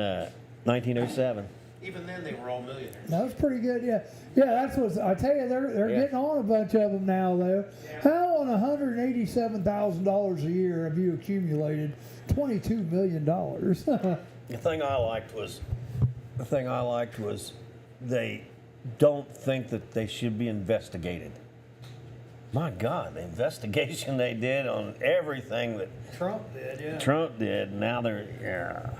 1907. Even then, they were all millionaires. That was pretty good, yeah. Yeah, that's what I tell you. They're Yeah. getting on a bunch of them now, though. How on $187,000 a year have you accumulated $22 million? The thing I liked was they don't think that they should be investigated. My God, the investigation they did on everything that Trump did, yeah. Trump did. Now they're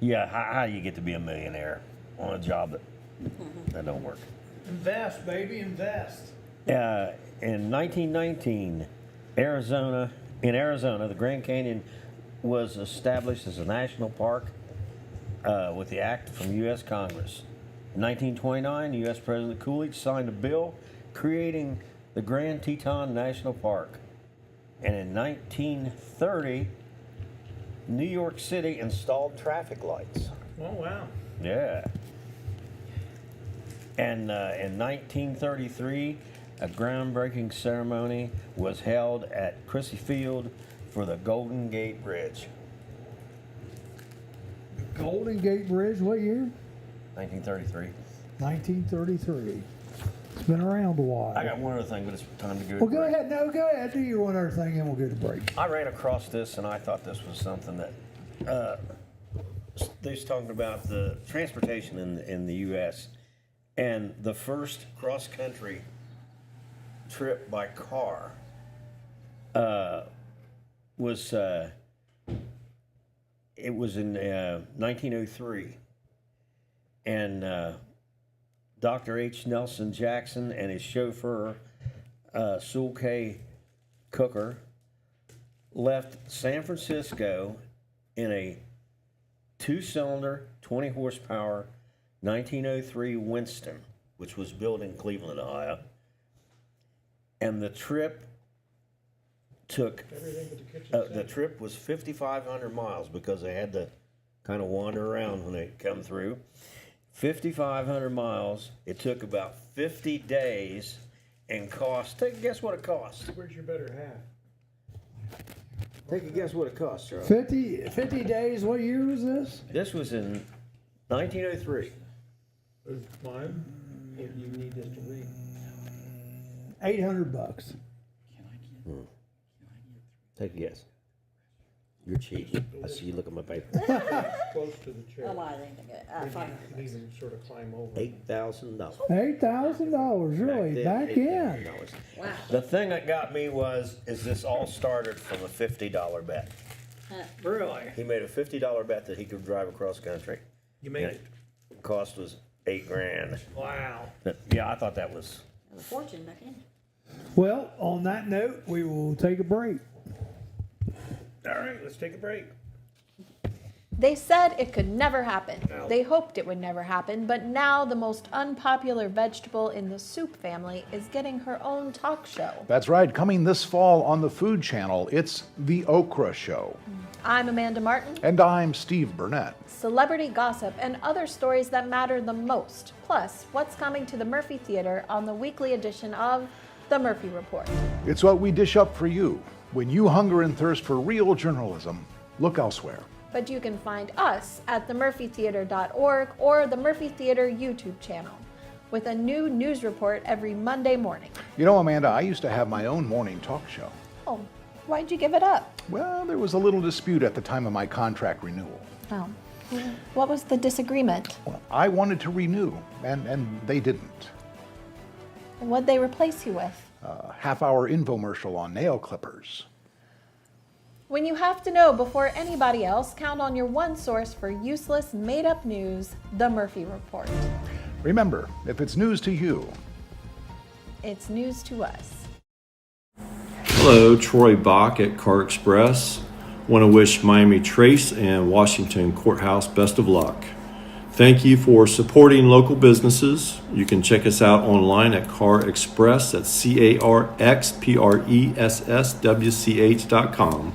how do you get to be a millionaire on a job that don't work? Invest, baby, invest. In 1919, Arizona, the Grand Canyon was established as a national park with the act from U.S. Congress. In 1929, U.S. President Coolidge signed a bill creating the Grand Teton National Park. And in 1930, New York City installed traffic lights. Oh, wow. Yeah. And in 1933, a groundbreaking ceremony was held at Crissy Field for the Golden Gate Bridge. Golden Gate Bridge, what year? 1933. 1933. It's been around a while. I got one other thing, but it's time to go. Well, go ahead. No, go ahead. Do your one other thing, and we'll go to break. I ran across this, and I thought this was something that they was talking about the transportation in the U.S. and the first cross country trip by car was it was in 1903, and Dr. H. Nelson Jackson and his chauffeur Sewell K. Cooker left San Francisco in a 2-cylinder, 20 horsepower 1903 Winston, which was built in Cleveland, Ohio. And the trip was 5,500 miles because they had to kind of wander around when they come through. 5,500 miles. It took about 50 days and cost. Take a guess what it cost. Where's your better half? Take a guess what it cost, Charlie. 50 days. What year was this? This was in 1903. Mine? You need this to read. $800. Take a guess. You're cheeky. I see you look at my paper. Close to the chair. Oh, well, I didn't get it. You can even sort of climb over. $8,000. $8,000, really, back in. $8,000. Wow. The thing that got me is this all started from a $50 bet. Really? He made a $50 bet that he could drive across country. You made it. Cost was $8,000. Wow. Yeah, I thought that was. A fortune back in. Well, on that note, we will take a break. All right, let's take a break. They said it could never happen. They hoped it would never happen, but now the most unpopular vegetable in the soup family is getting her own talk show. That's right, coming this fall on the Food Channel, it's The Okra Show. I'm Amanda Martin. And I'm Steve Burnett. Celebrity gossip and other stories that matter the most. Plus, what's coming to the Murphy Theater on the weekly edition of The Murphy Report. It's what we dish up for you. When you hunger and thirst for real journalism, look elsewhere. But you can find us at themurphytheater.org or the Murphy Theater YouTube channel with a new news report every Monday morning. You know, Amanda, I used to have my own morning talk show. Oh, why'd you give it up? Well, there was a little dispute at the time of my contract renewal. Oh, what was the disagreement? Well, I wanted to renew, and they didn't. What'd they replace you with? A half-hour infomercial on nail clippers. When you have to know before anybody else, count on your one source for useless, made-up news, The Murphy Report. Remember, if it's news to you, It's news to us. Hello, Troy Bach at Car Express. Want to wish Miami Trace and Washington Courthouse best of luck. Thank you for supporting local businesses. You can check us out online at Car Express, that's CarXpressWCH.com.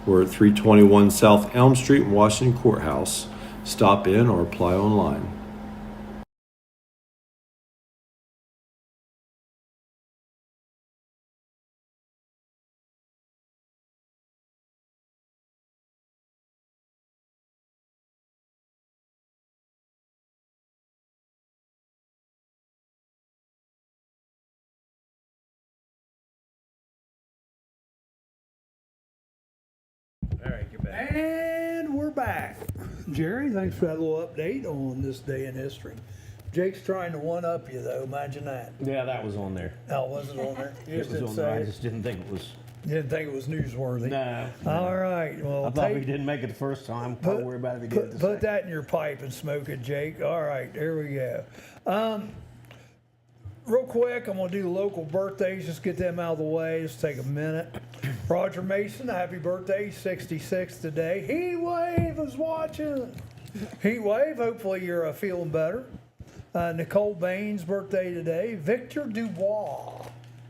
We're at 321 South Elm Street in Washington Courthouse. Stop in or apply online. All right, you're back. And we're back. Jerry, thanks for that little update on this day in history. Jake's trying to one-up you, though. Imagine that. Yeah, that was on there. Oh, was it on there? You It just was didn't on there. I say it. just didn't think it was. You didn't think it was newsworthy. No. All right. Well, I thought if he didn't make it the first time. Don't worry about it if he did it the put second. that in your pipe and smoke it, Jake. All right, there we go. Real quick, I'm gonna do the local birthdays. Just get them out of the way. Just take a minute. Roger Mason, happy birthday, he's 66 today. Heat Wave is watching. Heat Wave, hopefully you're feeling better. Nicole Bain's birthday today. Victor Dubois,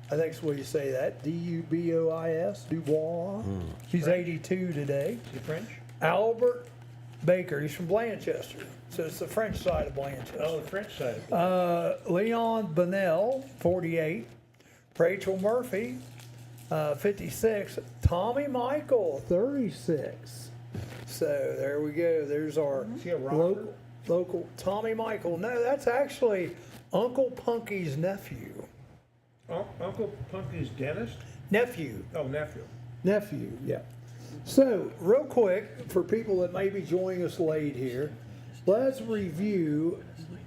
I think that's the way you say that. D-U-B-O-I-S, Dubois. He's 82 today. You French? Albert Baker, he's from Blanchester. So it's the French side of Blanchester. Oh, the French side. Leon Bonnell, 48. Rachel Murphy, 56. Tommy Michael, 36. So there we go. There's our Is he a rocker? local Tommy Michael. No, that's actually Uncle Punky's nephew. Oh, Uncle Punky's dentist? Nephew. Oh, nephew. Nephew, yeah. So, real quick, for people that may be joining us late here, let's review,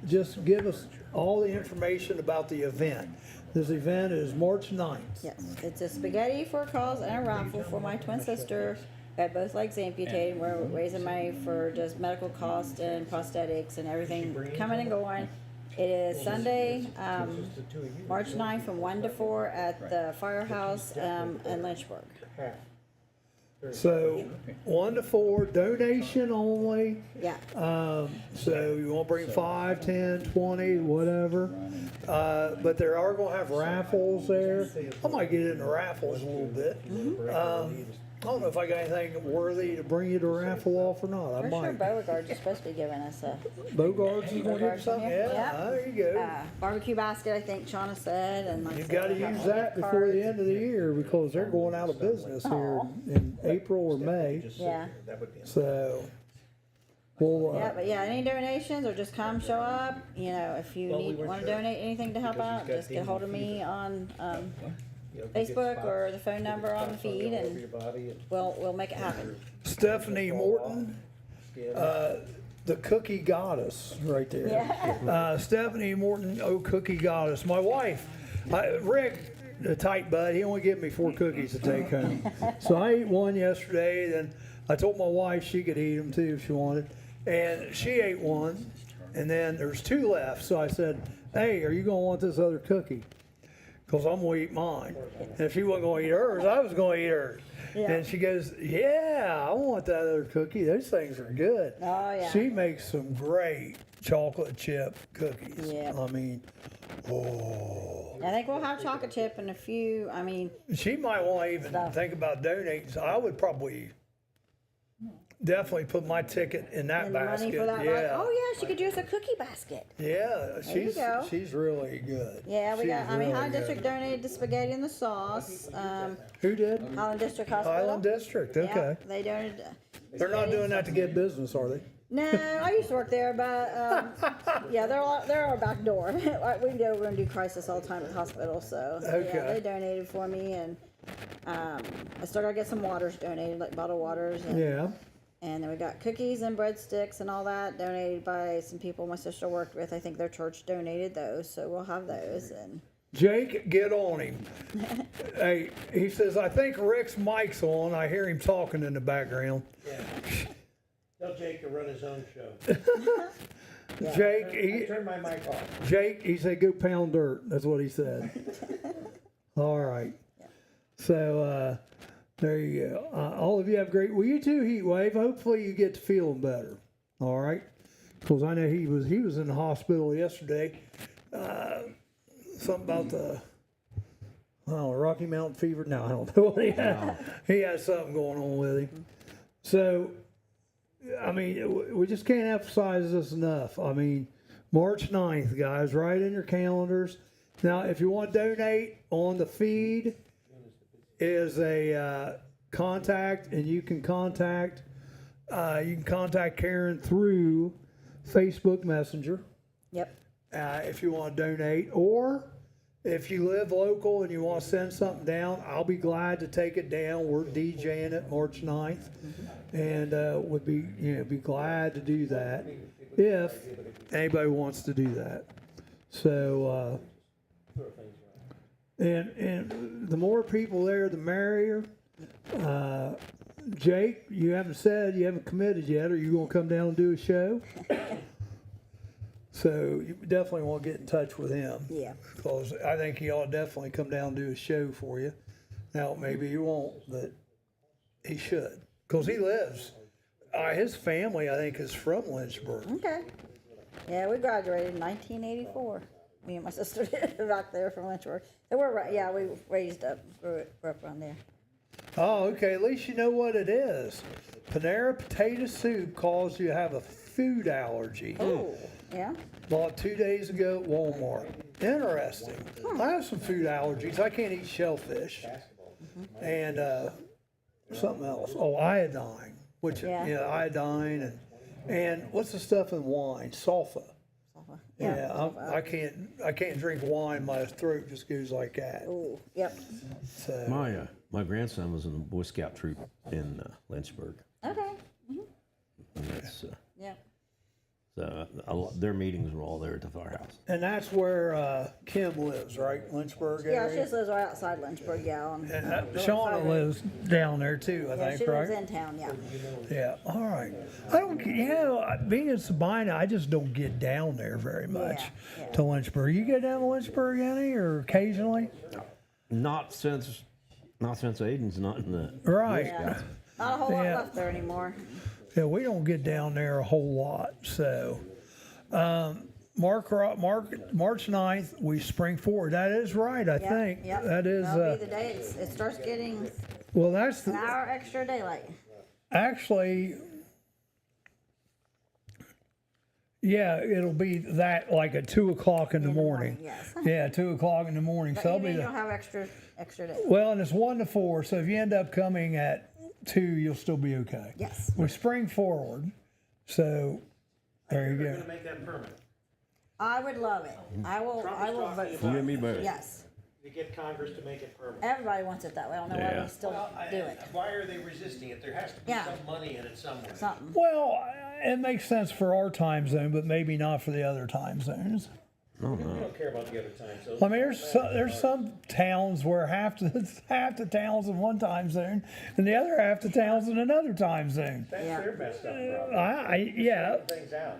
just give us all the information about the event. This event is March 9th. Yes, it's a spaghetti for a cause and a raffle for my twin sister. I had both legs amputated. We're raising money for just medical costs and prosthetics and everything coming and going. It is Sunday, March 9th from 1 to 4 at the firehouse in Lynchburg. So, 1 to 4, donation only. Yeah. So you want to bring 5, 10, 20, whatever. But there are going to have raffles there. I might get into raffles a little bit. I don't know if I got anything worthy to bring you to raffle off or not. I We're sure might. Beauregard's is supposed to be giving us a Bogarts is going to give something? here? Yeah, Yeah. there you go. barbecue basket, I think Shauna said. And like I You've said, got to we'll have use gift that before the cards. end of the year because they're going out of business here in April or May. Yeah. So, we'll, Yeah, but yeah, any donations or just come show up. You know, if you want to donate anything to help out, just get hold of me on Facebook or the phone number on the feed, and we'll make it happen. Stephanie Morton, the cookie goddess, right there. Yeah. Stephanie Morton, oh cookie goddess. My wife, Rick, the tight bud, he only gave me 4 cookies to take home. So I ate one yesterday. Then I told my wife she could eat them too if she wanted, and she ate one. And then there's 2 left. So I said, "Hey, are you gonna want this other cookie? Because I'm gonna eat mine." And if she wasn't gonna eat hers, I was gonna eat hers. Yeah. And she goes, "Yeah, I want that other cookie. Those things are good." Oh, yeah. She makes some great chocolate chip cookies. Yeah. I mean, oh. I think we'll have chocolate chip and a few. I mean, She might want to even Stuff. think about donating. So I would probably definitely put my ticket in that and the basket. money for that. Yeah. Oh yeah, she could do us a cookie basket. Yeah, you go. she's really good. Yeah, we She's got. I mean, really Highland good. District donated the spaghetti and the sauce. Who did? Highland District Hospital. Highland District. Okay. Yeah, they donated. They're not doing that to get business, are they? No, I used to work there, but yeah, they're our back door. we do crisis all the time at the hospital, so Okay. yeah, they donated for me, and I still gotta get some waters donated, like bottled waters, and, Yeah. and then we got cookies and breadsticks and all that donated by some people my sister worked with. I think their church donated those, so we'll have those. And Jake, get on him. Hey, he says, I think Rick's mic's on. I hear him talking in the background. Tell Jake to run his own show. Jake, Turn my mic off. Jake, he said, go pound dirt. That's what he said. All right. So, there you go. All of you have great, well, you too, Heat Wave. Hopefully you get to feeling better. All right. Because I know he was in the hospital yesterday. Something about the, Rocky Mountain fever. No, I don't know what he had. He had something going on with him. So, I mean, we just can't emphasize this enough. I mean, March 9th, guys, write in your calendars. Now, if you want to donate, on the feed is a contact, and you can contact Karen through Facebook Messenger. yep, If you want to donate, or if you live local and you want to send something down, I'll be glad to take it down. We're DJing it March 9th, and would be glad to do that if anybody wants to do that. So, and the more people there, the merrier. Jake, you haven't committed yet. Are you going to come down and do a show? So you definitely want to get in touch with him. yeah. Because I think he ought to definitely come down and do a show for you. Now, maybe he won't, but he should. Because he lives, his family, I think, is from Lynchburg. Okay. Yeah, we graduated in 1984. Me and my sister did back there from Lynchburg. So we raised up, grew up around there. Oh, okay. At least you know what it is. Panera potato soup caused you to have a food allergy. Oh, yeah. Bought 2 days ago at Walmart. Interesting. I have some food allergies. I can't eat shellfish. And something else. Oh, iodine. Which, Yeah. iodine and what's the stuff in wine? Sulfa. Yeah, I can't drink wine. My throat just goes like that. Oh, yep. So My grandson was in the Boy Scout troop in Lynchburg. Okay. And that's, Yep. their meetings were all there at the firehouse. and that's where Kim lives, right? Lynchburg Yeah, area. she just lives right outside Lynchburg, yeah. And Shauna lives down there too, I Yeah, think, she lives right? in town, yeah. Yeah, all right. I don't, being in Sabina, I just don't get down there very much Yeah. to Lynchburg. You get down to Lynchburg any, or occasionally? Not since Aiden's not in the. Right. Yeah. Not a whole lot Yeah. left there anymore. Yeah, we don't get down there a whole lot. So, March 9th, we spring forward. That is right, I think. Yep. That is, That'll be the day it starts getting well, that's an hour extra daylight. actually, yeah, it'll be that like at 2 o'clock in the morning. Yes. Yeah, 2 o'clock in the morning. But So you that'll be mean the, you'll have extra day. well, and it's 1 to 4. So if you end up coming at 2, you'll still be okay. Yes. We spring forward. So there you go. Make that permanent. I would love it. I will vote for You it. and me both. Yes. To get Congress to make it permanent. Everybody wants it that way. I don't know why we still do it. Why are they resisting it? There has to be Yeah. some money in it somewhere. Something. Well, it makes sense for our time zone, but maybe not for the other time zones. We don't care about the other time zones. I mean, there's some towns where half the towns in one time zone, and the other half the towns in another time zone. That's Yeah. their messed up problem. Yeah, Things out.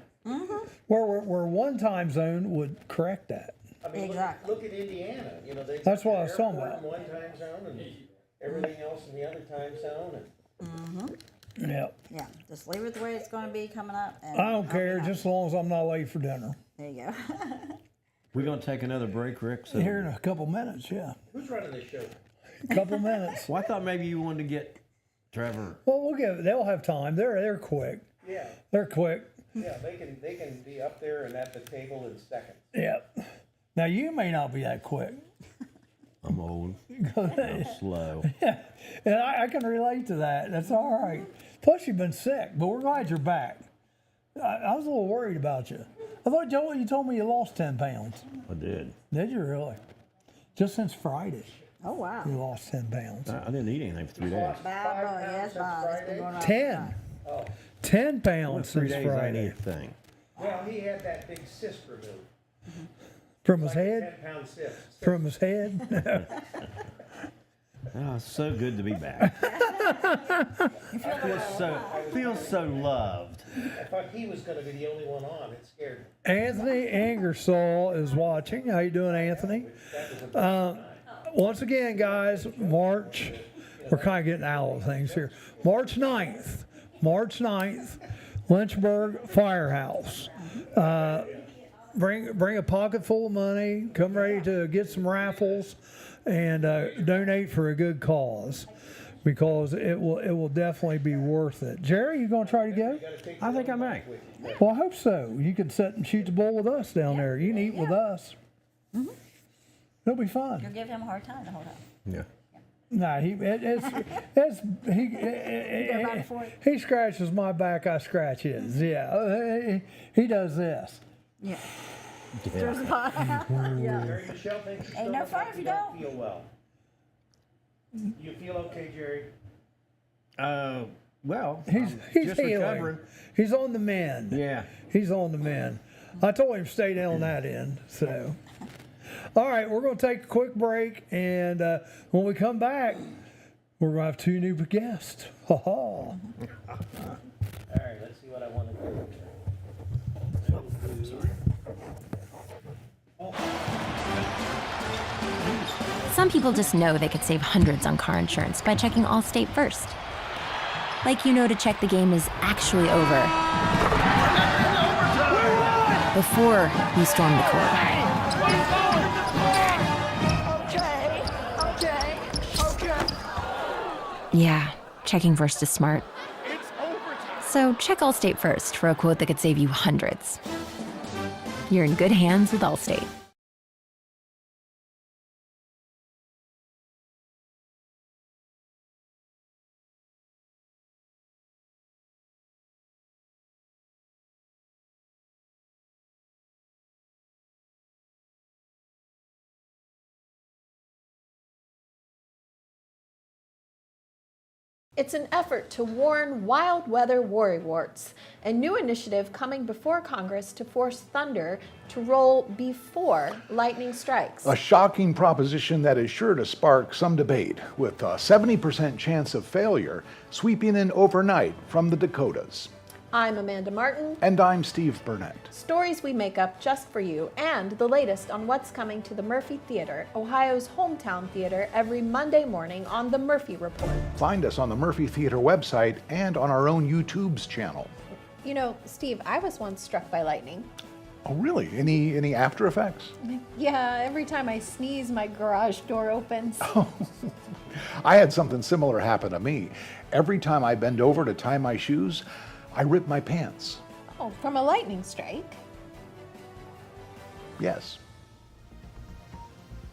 where one time zone would correct that. I mean, Exactly. look at Indiana. You know, they That's what I was talking airport about. in one time zone and everything else in the other time zone. And Yeah, Yeah. Just leave it the way it's going to be coming up. And I don't I'll be care, happy. just as long as I'm not late for dinner. There you go. We're gonna take another break, Rick. So. Here in a couple minutes, yeah, who's running this show? couple minutes. Well, I thought maybe you wanted to get Trevor. Well, they'll have time. They're quick. Yeah, They're quick. yeah. They can be up there and at the table in seconds. Yep. Now you may not be that quick. I'm old. I'm slow. And I can relate to that. That's all right. Plus, you've been sick, but we're glad you're back. I was a little worried about you. I thought, Joel, you told me you lost 10 pounds. I did. Did you really? Just since Friday, Oh, wow. you lost 10 pounds. I didn't eat anything for 3 days. Bad boy. Yes, Bob. It's been going on. 10. 10 pounds 3 since days I didn't Friday. eat a thing. Well, he had that big cyst removed. From his Like a head? 10-pound cyst. From his head? Oh, it's so good to be back. Feel so loved. I thought he was going to be the only one on. It scared me. Anthony Ingersoll is watching. How you doing, Anthony? Once again, guys, March, we're kind of getting out of things here. March 9th, Lynchburg Firehouse. Bring a pocket full of money. Come ready to get some raffles, and donate for a good cause, because it will definitely be worth it. Jerry, you gonna try to go? I think I may. Well, I hope so. You can sit and shoot the bull with us down there. You can eat with us. It'll be fun. You'll give him a hard time the whole time. Yeah. Nah, he scratches my back, I scratch his. Yeah, he does this. Yeah. Throws the pot. Yeah. Jerry, Michelle thinks you Ain't still no look fun like if you you don't feel well. You feel okay, Jerry? Well, He's just healing. recovering. He's on the mend. Yeah. He's on the mend. I told him to stay down that end. So, all right, we're going to take a quick break, and when we come back, we're going to have 2 new guests. Ha ha. All right, let's see what I want to do. Some people just know they could save hundreds on car insurance by checking Allstate first. Like you know to check the game is actually over before you storm the court. Yeah, checking first is smart. So check Allstate first for a quote that could save you hundreds. You're in good hands with Allstate. It's an effort to warn wild weather worrywarts, a new initiative coming before Congress to force thunder to roll before lightning strikes. A shocking proposition that is sure to spark some debate, with a 70% chance of failure sweeping in overnight from the Dakotas. I'm Amanda Martin. And I'm Steve Burnett. Stories we make up just for you, and the latest on what's coming to the Murphy Theater, Ohio's hometown theater, every Monday morning on the Murphy Report. Find us on the Murphy Theater website and on our own YouTube's channel. You know, Steve, I was once struck by lightning. Oh, really? Any after effects? Yeah, every time I sneeze, my garage door opens. I had something similar happen to me. Every time I bend over to tie my shoes, I rip my pants. Oh, from a lightning strike? Yes.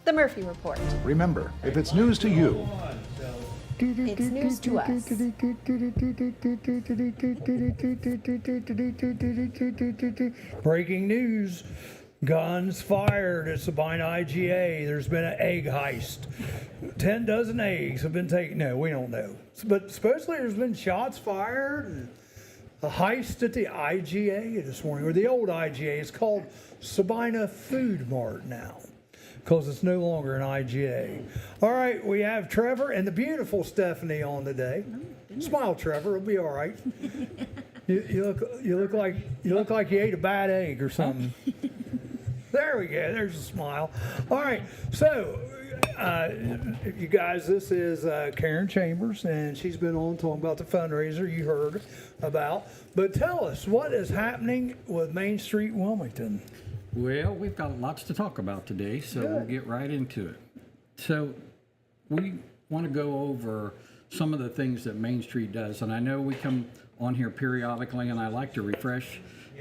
The Murphy Report. Remember, if it's news to you, It's news to us. Breaking news. Guns fired at Sabina IGA. There's been an egg heist. 10 dozen eggs have been taken. No, we don't know. But supposedly there's been shots fired and a heist at the IGA this morning, or the old IGA. It's called Sabina Food Mart now because it's no longer an IGA. All right, we have Trevor and the beautiful Stephanie on today. Smile, Trevor. It'll be all right. You look like you ate a bad egg or something. There we go. There's a smile. All right. So, you guys, this is Karen Chambers, and she's been on talking about the fundraiser you heard about. But tell us, what is happening with Main Street Wilmington? Well, we've got lots to talk about today, so we'll get right into it. So, we want to go over some of the things that Main Street does, and I know we come on here periodically, and I like to refresh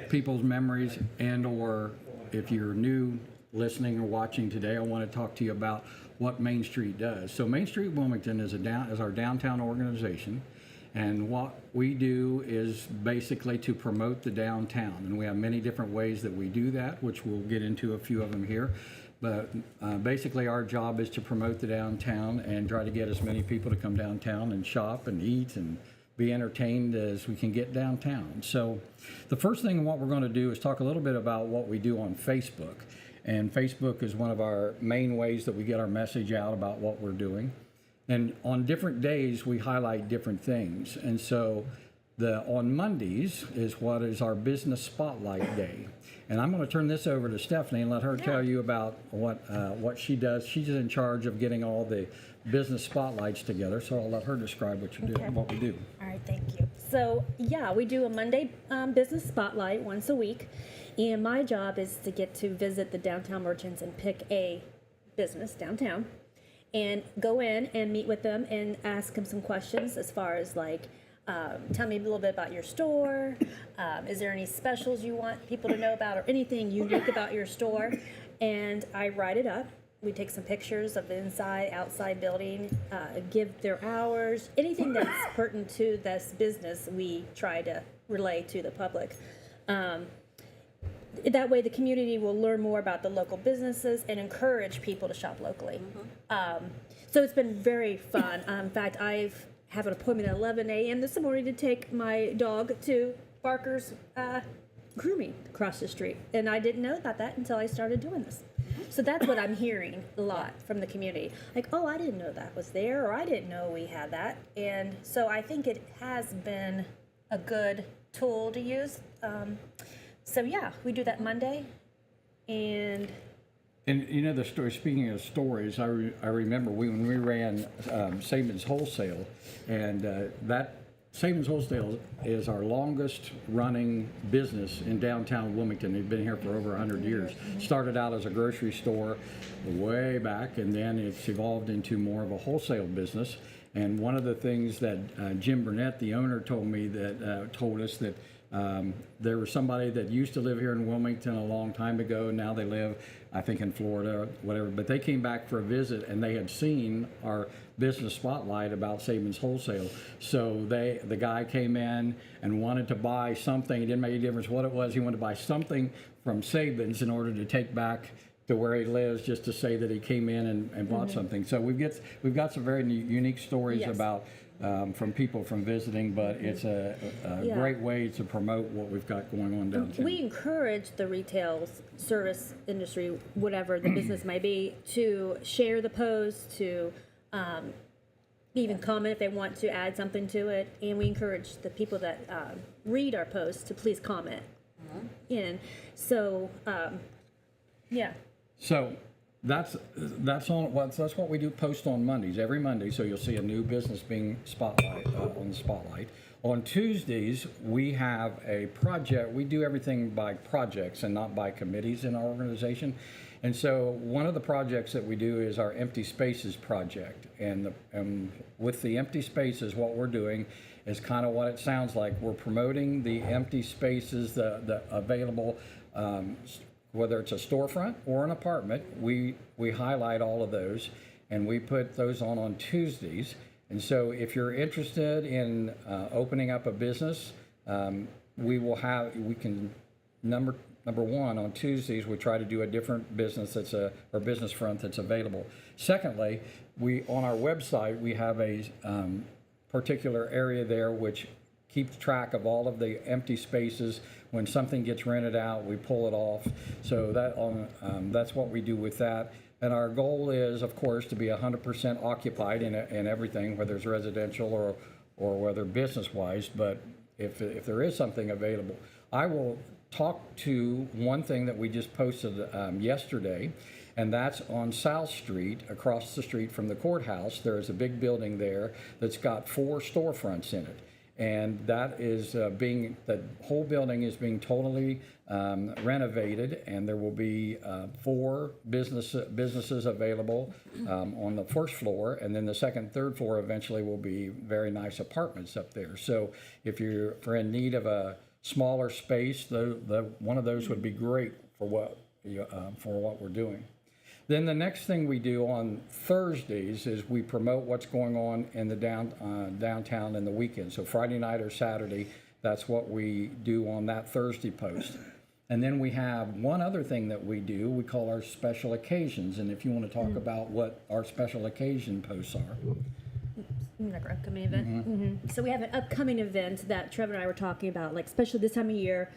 people's memories, and or if you're new listening or watching today, I want to talk to you about what Main Street does. So Main Street Wilmington is our downtown organization, and what we do is basically to promote the downtown, and we have many different ways that we do that, which we'll get into a few of them here. But basically our job is to promote the downtown and try to get as many people to come downtown and shop and eat and be entertained as we can get downtown. So the first thing what we're going to do is talk a little bit about what we do on Facebook. And Facebook is one of our main ways that we get our message out about what we're doing. And on different days, we highlight different things. And so on Mondays is what is our Business Spotlight Day. And I'm going to turn this over to Stephanie and let her tell you about what she does. She's in charge of getting all the business spotlights together, so I'll let her describe what you do, what we do. All right, thank you. So yeah, we do a Monday business spotlight once a week, and my job is to get to visit the downtown merchants and pick a business downtown and go in and meet with them and ask them some questions as far as like, tell me a little bit about your store. Is there any specials you want people to know about or anything unique about your store? And I write it up. We take some pictures of the inside, outside building, give their hours, anything that's pertinent to this business, we try to relay to the public. That way the community will learn more about the local businesses and encourage people to shop locally. So it's been very fun. In fact, I have an appointment at 11 a.m. this morning to take my dog to Barker's grooming across the street. And I didn't know about that until I started doing this. So that's what I'm hearing a lot from the community. Like, oh, I didn't know that was there, or I didn't know we had that. And so I think it has been a good tool to use. So yeah, we do that Monday. And you know the story, speaking of stories, I remember when we ran Saban's Wholesale, and that Saban's Wholesale is our longest running business in downtown Wilmington. They've been here for over 100 years. Started out as a grocery store way back, and then it's evolved into more of a wholesale business. And one of the things that Jim Burnett, the owner, told me that told us that there was somebody that used to live here in Wilmington a long time ago. Now they live, I think, in Florida or whatever. But they came back for a visit, and they had seen our business spotlight about Saban's Wholesale. So the guy came in and wanted to buy something. It didn't make any difference what it was. He wanted to buy something from Saban's in order to take back to where he lives, just to say that he came in and bought something. So we've got some very unique stories about from people from visiting, but it's a great way to promote what we've got going on downtown. we encourage the retail service industry, whatever the business may be, to share the post, to even comment if they want to add something to it. And we encourage the people that read our posts to please comment. And so, yeah. So that's what we do, post on Mondays, every Monday. So you'll see a new business being spotlight on the spotlight. On Tuesdays, we have a project. We do everything by projects and not by committees in our organization. And so one of the projects that we do is our Empty Spaces project. And with the Empty Spaces, what we're doing is kind of what it sounds like. We're promoting the empty spaces, the available, whether it's a storefront or an apartment. We highlight all of those, and we put those on Tuesdays. And so if you're interested in opening up a business, we can number one, on Tuesdays, we try to do a different business or business front that's available. Secondly, on our website, we have a particular area there which keeps track of all of the empty spaces. When something gets rented out, we pull it off. So that's what we do with that. And our goal is, of course, to be 100% occupied in everything, whether it's residential or whether business-wise. But if there is something available, I will talk to one thing that we just posted yesterday, and that's on South Street, across the street from the courthouse. There is a big building there that's got 4 storefronts in it. And that is the whole building is being totally renovated, and there will be 4 businesses available on the first floor, and then the second, third floor eventually will be very nice apartments up there. So if you're in need of a smaller space, one of those would be great for what we're doing. Then the next thing we do on Thursdays is we promote what's going on in the downtown in the weekend. So Friday night or Saturday, that's what we do on that Thursday post. And then we have one other thing that we do, we call our special occasions. And if you want to talk about what our special occasion posts are. Like our upcoming event. So we have an upcoming event that Trevor and I were talking about, like especially this time of year,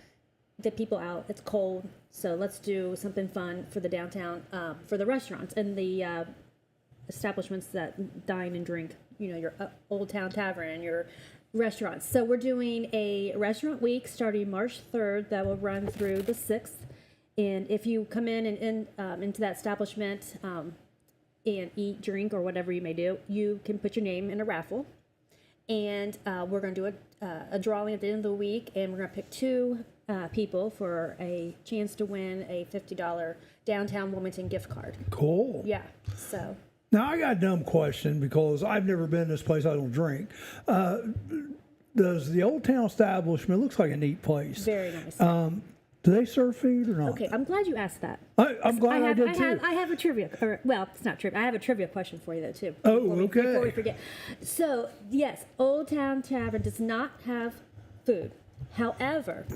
get people out. It's cold, so let's do something fun for the downtown, for the restaurants and the establishments that dine and drink. You know, your Old Town Tavern and your restaurants. So we're doing a restaurant week starting March 3rd that will run through the 6th. And if you come in and into that establishment and eat, drink, or whatever you may do, you can put your name in a raffle. And we're going to do a drawing at the end of the week, and we're going to pick 2 people for a chance to win a $50 downtown Wilmington gift card. Cool. Yeah. So. Now I got a dumb question because I've never been to this place. I don't drink. Does the Old Town establishment looks like a neat place? Very nice. Do they serve food or not? Okay, I'm glad you asked that. I'm glad I did too. I have a trivia, well, it's not trivia. I have a trivia question for you though too. Oh, okay. Before we forget. So yes, Old Town Tavern does not have food. However,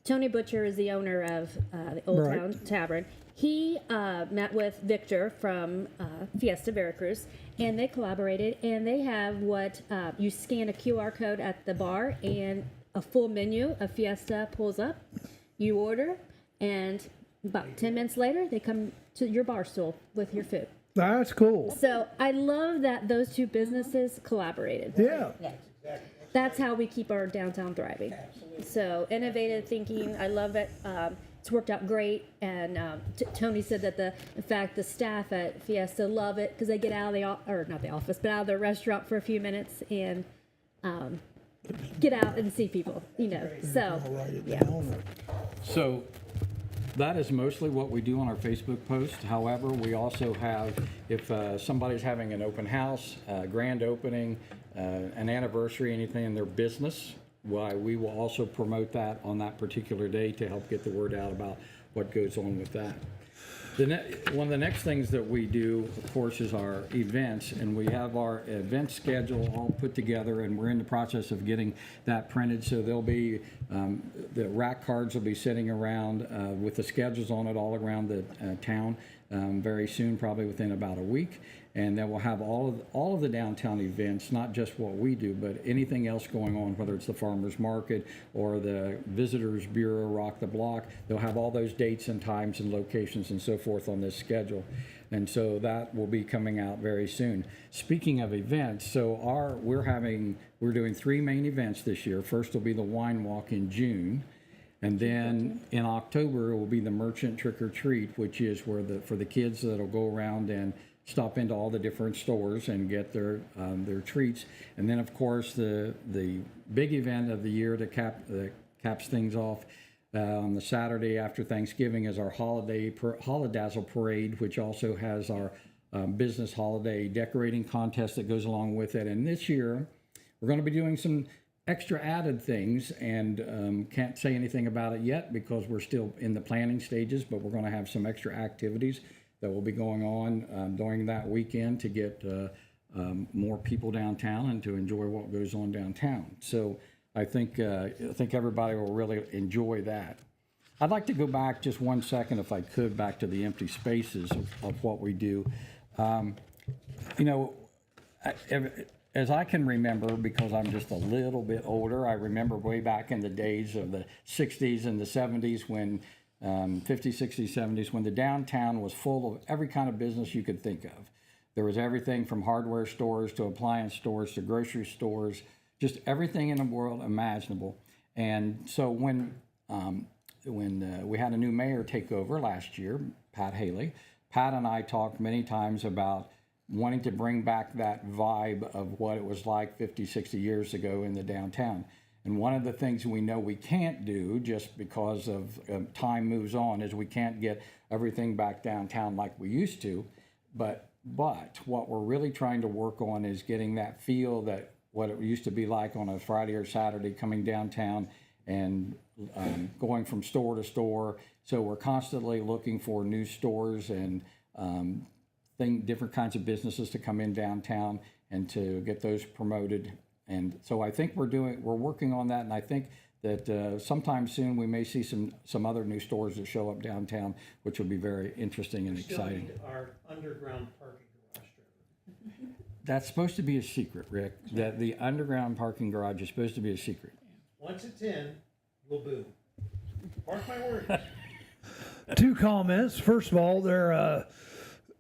Tony Butcher is the owner of the Old Town Tavern. He met with Victor from Fiesta Veracruz, and they collaborated, and they have what you scan a QR code at the bar, and a full menu of Fiesta pulls up. You order, and about 10 minutes later, they come to your bar stool with your food. That's cool. So I love that those 2 businesses collaborated. Yeah. That's how we keep our downtown thriving. So innovative thinking, I love it. It's worked out great, and Tony said that in fact the staff at Fiesta love it because they get out of not the office, but out of the restaurant for a few minutes and get out and see people. You know, so yeah. So that is mostly what we do on our Facebook post. However, we also have, if somebody's having an open house, grand opening, an anniversary, anything in their business, we will also promote that on that particular day to help get the word out about what goes on with that. One of the next things that we do, of course, is our events, and we have our event schedule all put together, and we're in the process of getting that printed. So there'll be the rack cards will be sitting around with the schedules on it all around the town very soon, probably within about a week. And then we'll have all of the downtown events, not just what we do, but anything else going on, whether it's the farmers market or the visitors bureau, Rock the Block. They'll have all those dates and times and locations and so forth on this schedule. And so that will be coming out very soon. Speaking of events, so we're doing 3 main events this year. First will be the wine walk in June. And then in October it will be the merchant trick or treat, which is for the kids that'll go around and stop into all the different stores and get their treats. And then, of course, the big event of the year that caps things off on the Saturday after Thanksgiving is our Holidazzle Parade, which also has our business holiday decorating contest that goes along with it. And this year, we're going to be doing some extra added things, and can't say anything about it yet because we're still in the planning stages, but we're going to have some extra activities that will be going on during that weekend to get more people downtown and to enjoy what goes on downtown. So I think everybody will really enjoy that. I'd like to go back just 1 second, if I could, back to the empty spaces of what we do. You know, as I can remember, because I'm just a little bit older, I remember way back in the days of the 60s and the 70s when 50s, 60s, 70s, when the downtown was full of every kind of business you could think of. There was everything from hardware stores to appliance stores to grocery stores, just everything in the world imaginable. And so when we had a new mayor take over last year, Pat Haley, Pat and I talked many times about wanting to bring back that vibe of what it was like 50, 60 years ago in the downtown. And one of the things we know we can't do, just because of time moves on, is we can't get everything back downtown like we used to. But what we're really trying to work on is getting that feel that what it used to be like on a Friday or Saturday coming downtown and going from store to store. So we're constantly looking for new stores and different kinds of businesses to come in downtown and to get those promoted. And so I think we're working on that, and I think that sometime soon we may see some other new stores that show up downtown, which will be very interesting and exciting. Still need our underground parking garage, Trevor. That's supposed to be a secret, Rick. That the underground parking garage is supposed to be a secret. Once it's in, we'll boom. Mark my words. 2 comments. First of all, their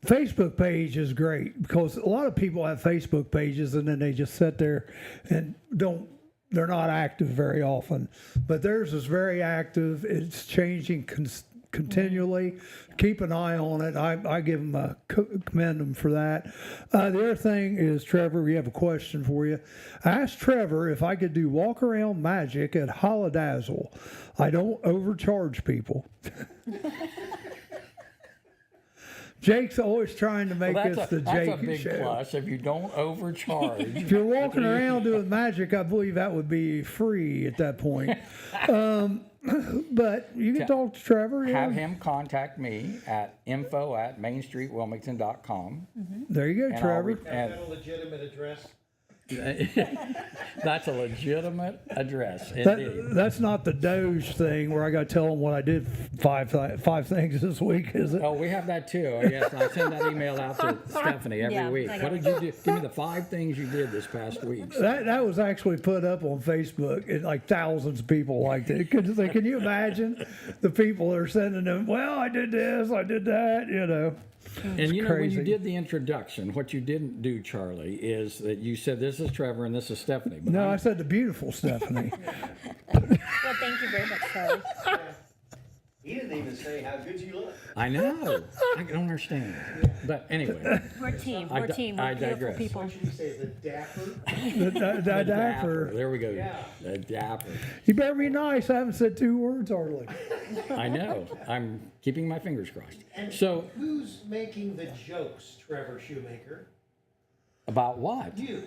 Facebook page is great, because a lot of people have Facebook pages and then they just sit there and they're not active very often. But theirs is very active. It's changing continually. Keep an eye on it. I give them commend them for that. The other thing is, Trevor, we have a question for you. I asked Trevor if I could do walk around magic at Holidazzle. I don't overcharge people. Jake's always trying to make us the Jake That's a big show. plus if you don't overcharge. If you're walking around doing magic, I believe that would be free at that point. But you can talk to Trevor. Have him contact me at info@mainstreetwilmington.com. There you go, And Trevor. Is that a legitimate address? That's a legitimate address, indeed. That's not the Doge thing where I got to tell them what I did five things this week, is it? Oh, we have that too. Yes, I send that email out to Stephanie every week. What did you do? Give me the 5 things you did this past week. That was actually put up on Facebook, and like thousands of people liked it. Can you imagine the people that are sending them? Well, I did this, I did that. You know. And It's you know, when crazy. you did the introduction, what you didn't do, Charlie, is that you said this is Trevor and this is Stephanie. But No, I said the beautiful Stephanie. Well, thank you very much, Charlie. He didn't even say how good you look. I know. I don't understand. But anyway. We're a team. I We're a team. I We're beautiful digress. people. What should we say? The dapper? The dapper. There we go. Yeah. The dapper. You better be nice. I haven't said 2 words hardly. I know. I'm keeping my fingers crossed. And So, who's making the jokes, Trevor Shoemaker? about what? You.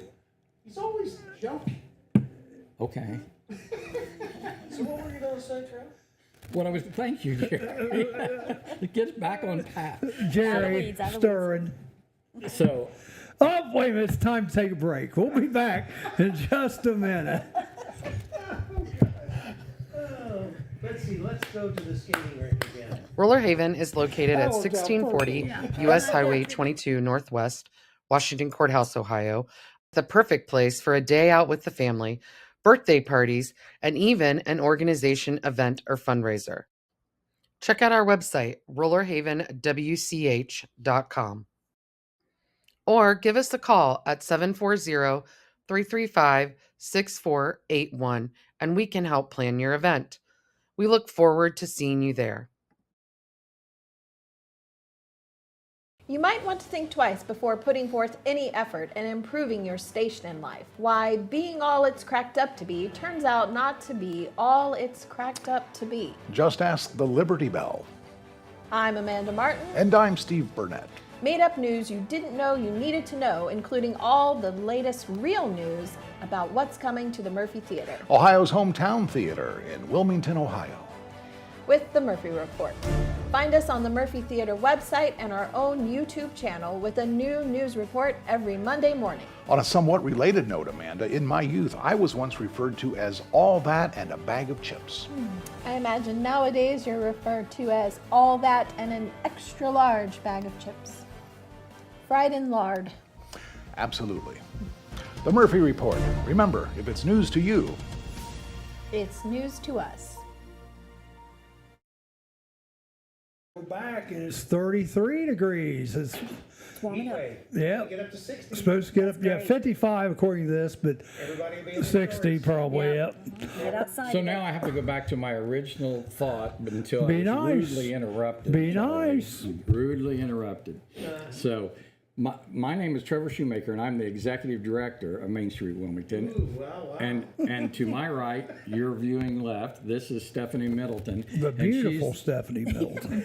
He's always joking. Okay. So what were you going to say, Trevor? Thank you, Jerry. It gets back on path. Jerry Out of the stirring. So, Oh, wait a minute. It's time to take a break. We'll be back in just a minute. Let's see. Let's go to the skating rink again. Roller Haven is located at 1640 U.S. Highway 22 Northwest, Washington Courthouse, Ohio. The perfect place for a day out with the family, birthday parties, and even an organization, event, or fundraiser. Check out our website, rollerhavenwch.com. Or give us a call at 740-335-6481, and we can help plan your event. We look forward to seeing you there. You might want to think twice before putting forth any effort in improving your station in life. Why being all it's cracked up to be turns out not to be all it's cracked up to be. Just ask the Liberty Bell. I'm Amanda Martin. And I'm Steve Burnett. Made up news you didn't know you needed to know, including all the latest real news about what's coming to the Murphy Theater. Ohio's hometown theater in Wilmington, Ohio. With the Murphy Report. Find us on the Murphy Theater website and our own YouTube channel with a new news report every Monday morning. On a somewhat related note, Amanda, in my youth, I was once referred to as all that and a bag of chips. I imagine nowadays you're referred to as all that and an extra large bag of chips. Fried in lard. Absolutely. The Murphy Report. Remember, if it's news to you, It's news to us. Go back and it's 33 degrees. It's Warming up. yeah. Get up to 60. Supposed to get up 55 according to this, but Everybody will be in the 60 shorts. probably. Yeah. Yep. Get outside. So now I have to go back to my original thought, but until Be I was nice. rudely interrupted. Be Charlie. nice. Rudely interrupted. So my name is Trevor Shoemaker, and I'm the executive director of Main Street Wilmington. Ooh, wow. And to my right, you're viewing left. This is Stephanie Middleton. The and she's- beautiful Stephanie Middleton.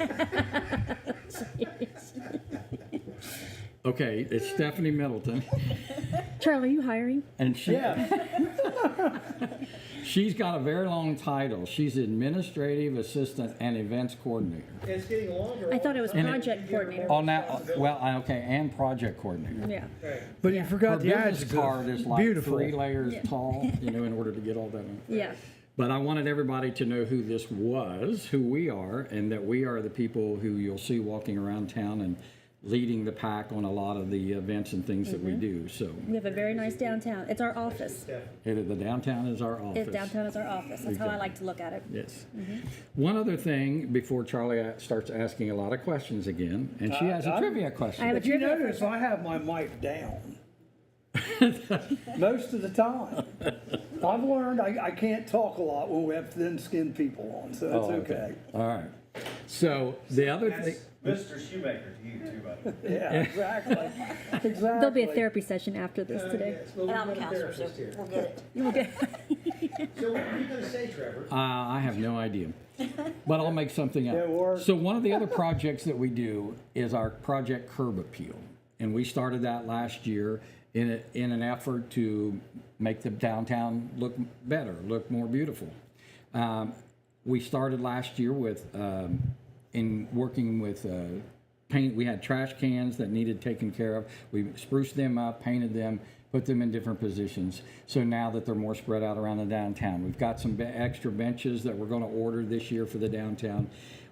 Okay, it's Stephanie Middleton, Charlie, are you hiring? and she's got a very long title. She's administrative assistant and events coordinator. It's getting longer. I thought it was And project coordinator. Oh, now, well, okay, and project coordinator. Yeah. But you Her forgot the business adjective. card is like Beautiful. 3 layers tall, in order to get all that on. Yeah. But I wanted everybody to know who this was, who we are, and that we are the people who you'll see walking around town and leading the pack on a lot of the events and things that we do. So We have a very nice downtown. It's our office. the downtown is our office. If downtown is our office. That's how I like to look at it. Yes. One other thing before Charlie starts asking a lot of questions again, and she has a trivia question. I have a But you trivia notice I have my mic down. Most of the time. I've learned I can't talk a lot when we have thin-skinned people on, so it's okay. All right. So the other thing. Mr. Shoemaker to you too, buddy. Yeah, exactly. Exactly. There'll be a therapy session after this today. And I'm a counselor, so we'll get it. You will get. So what are you going to say, Trevor? I have no idea, but I'll make something up. It works. So one of the other projects that we do is our Project Curb Appeal, and we started that last year in an effort to make the downtown look better, look more beautiful. We started last year with in working with paint. We had trash cans that needed taken care of. We spruced them up, painted them, put them in different positions. So now that they're more spread out around the downtown, we've got some extra benches that we're going to order this year for the downtown.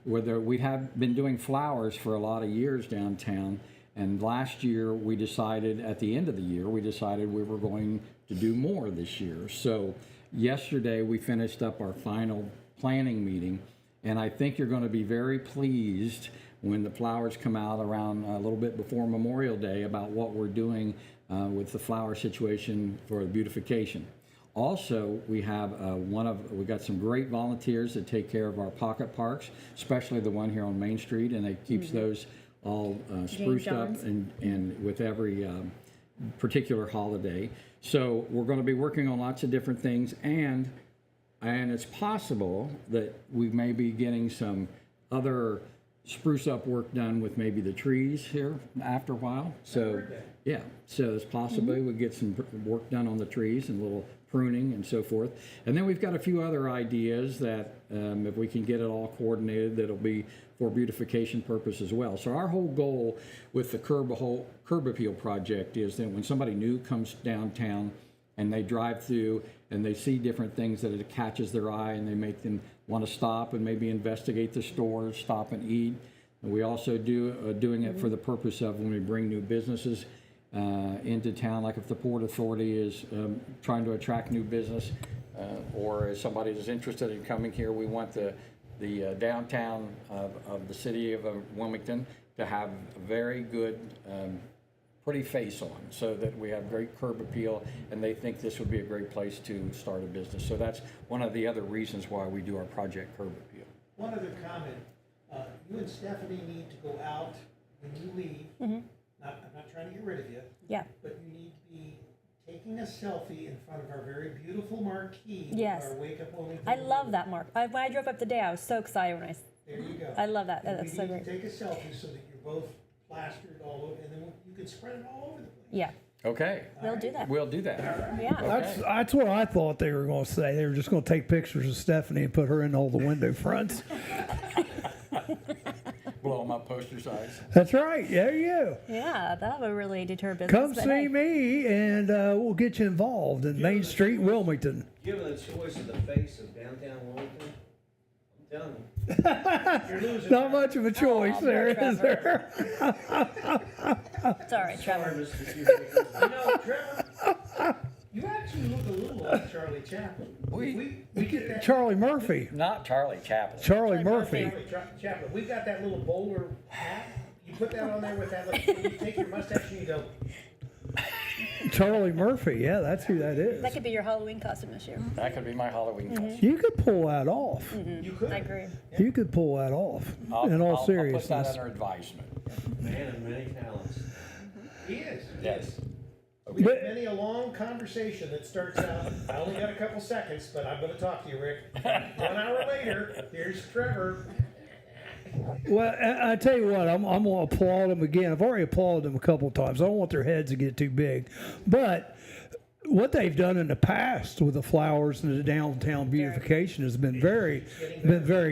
We have been doing flowers for a lot of years downtown, and last year we decided, at the end of the year, we decided we were going to do more this year. So yesterday we finished up our final planning meeting, and I think you're going to be very pleased when the flowers come out around a little bit before Memorial Day about what we're doing with the flower situation for the beautification. Also, we have we got some great volunteers that take care of our pocket parks, especially the one here on Main Street, and it keeps those all spruced up and with every particular holiday. So we're going to be working on lots of different things, and it's possible that we may be getting some other spruce up work done with maybe the trees here after a while. So yeah, so there's possibly we'll get some work done on the trees and a little pruning and so forth. And then we've got a few other ideas that if we can get it all coordinated, that'll be for beautification purpose as well. So our whole goal with the Curb Appeal project is that when somebody new comes downtown and they drive through and they see different things, that it catches their eye and they make them want to stop and maybe investigate the stores, stop and eat. And we also doing it for the purpose of when we bring new businesses into town, like if the Port Authority is trying to attract new business, or if somebody is interested in coming here, we want the downtown of the city of Wilmington to have a very good pretty face on, so that we have great curb appeal and they think this would be a great place to start a business. So that's one of the other reasons why we do our Project Curb Appeal. One other comment. You and Stephanie need to go out when you leave. I'm not trying to get rid of you. Yeah. But you need to be taking a selfie in front of our very beautiful marquee. Yes. Our Wake Up Wilmington. I love that mark. When I drove up today, I was so excited when There you go. I love that. And That's we so need great. to take a selfie so that you're both plastered all over, and then you can spread it all over the place. Yeah. Okay. We'll do that. We'll do that. Yeah. That's what I thought they were going to say. They were just going to take pictures of Stephanie and put her in all the window fronts. poster size. That's right. There you go. Yeah, that would really deter business. Come but see hey. me, and we'll get you involved in Main Street, Wilmington. Given the choice of the face of downtown Wilmington, I'm telling you. Not much of a choice there, is there? It's all right, Trevor. Trevor, you actually look a little like Charlie Chaplin. We get that. Charlie Murphy. Not Charlie Chaplin. Charlie Murphy. Chaplin. We've got that little bowler hat. You put that on there with that. You take your mustache and you go. Charlie Murphy. Yeah, that's who that is. That could be your Halloween costume this year. That could be my Halloween costume. You could pull that off. You could. I agree. You could pull that off. In all I'll put seriousness. that under advisement. Man of many talents. He is. Yes. We had many a long conversation that starts out, I only got a couple seconds, but I'm going to talk to you, Rick. 1 hour later, here's Trevor. Well, I tell you what, I'm going to applaud them again. I've already applauded them a couple of times. I don't want their heads to get too big. But what they've done in the past with the flowers and the downtown beautification has been very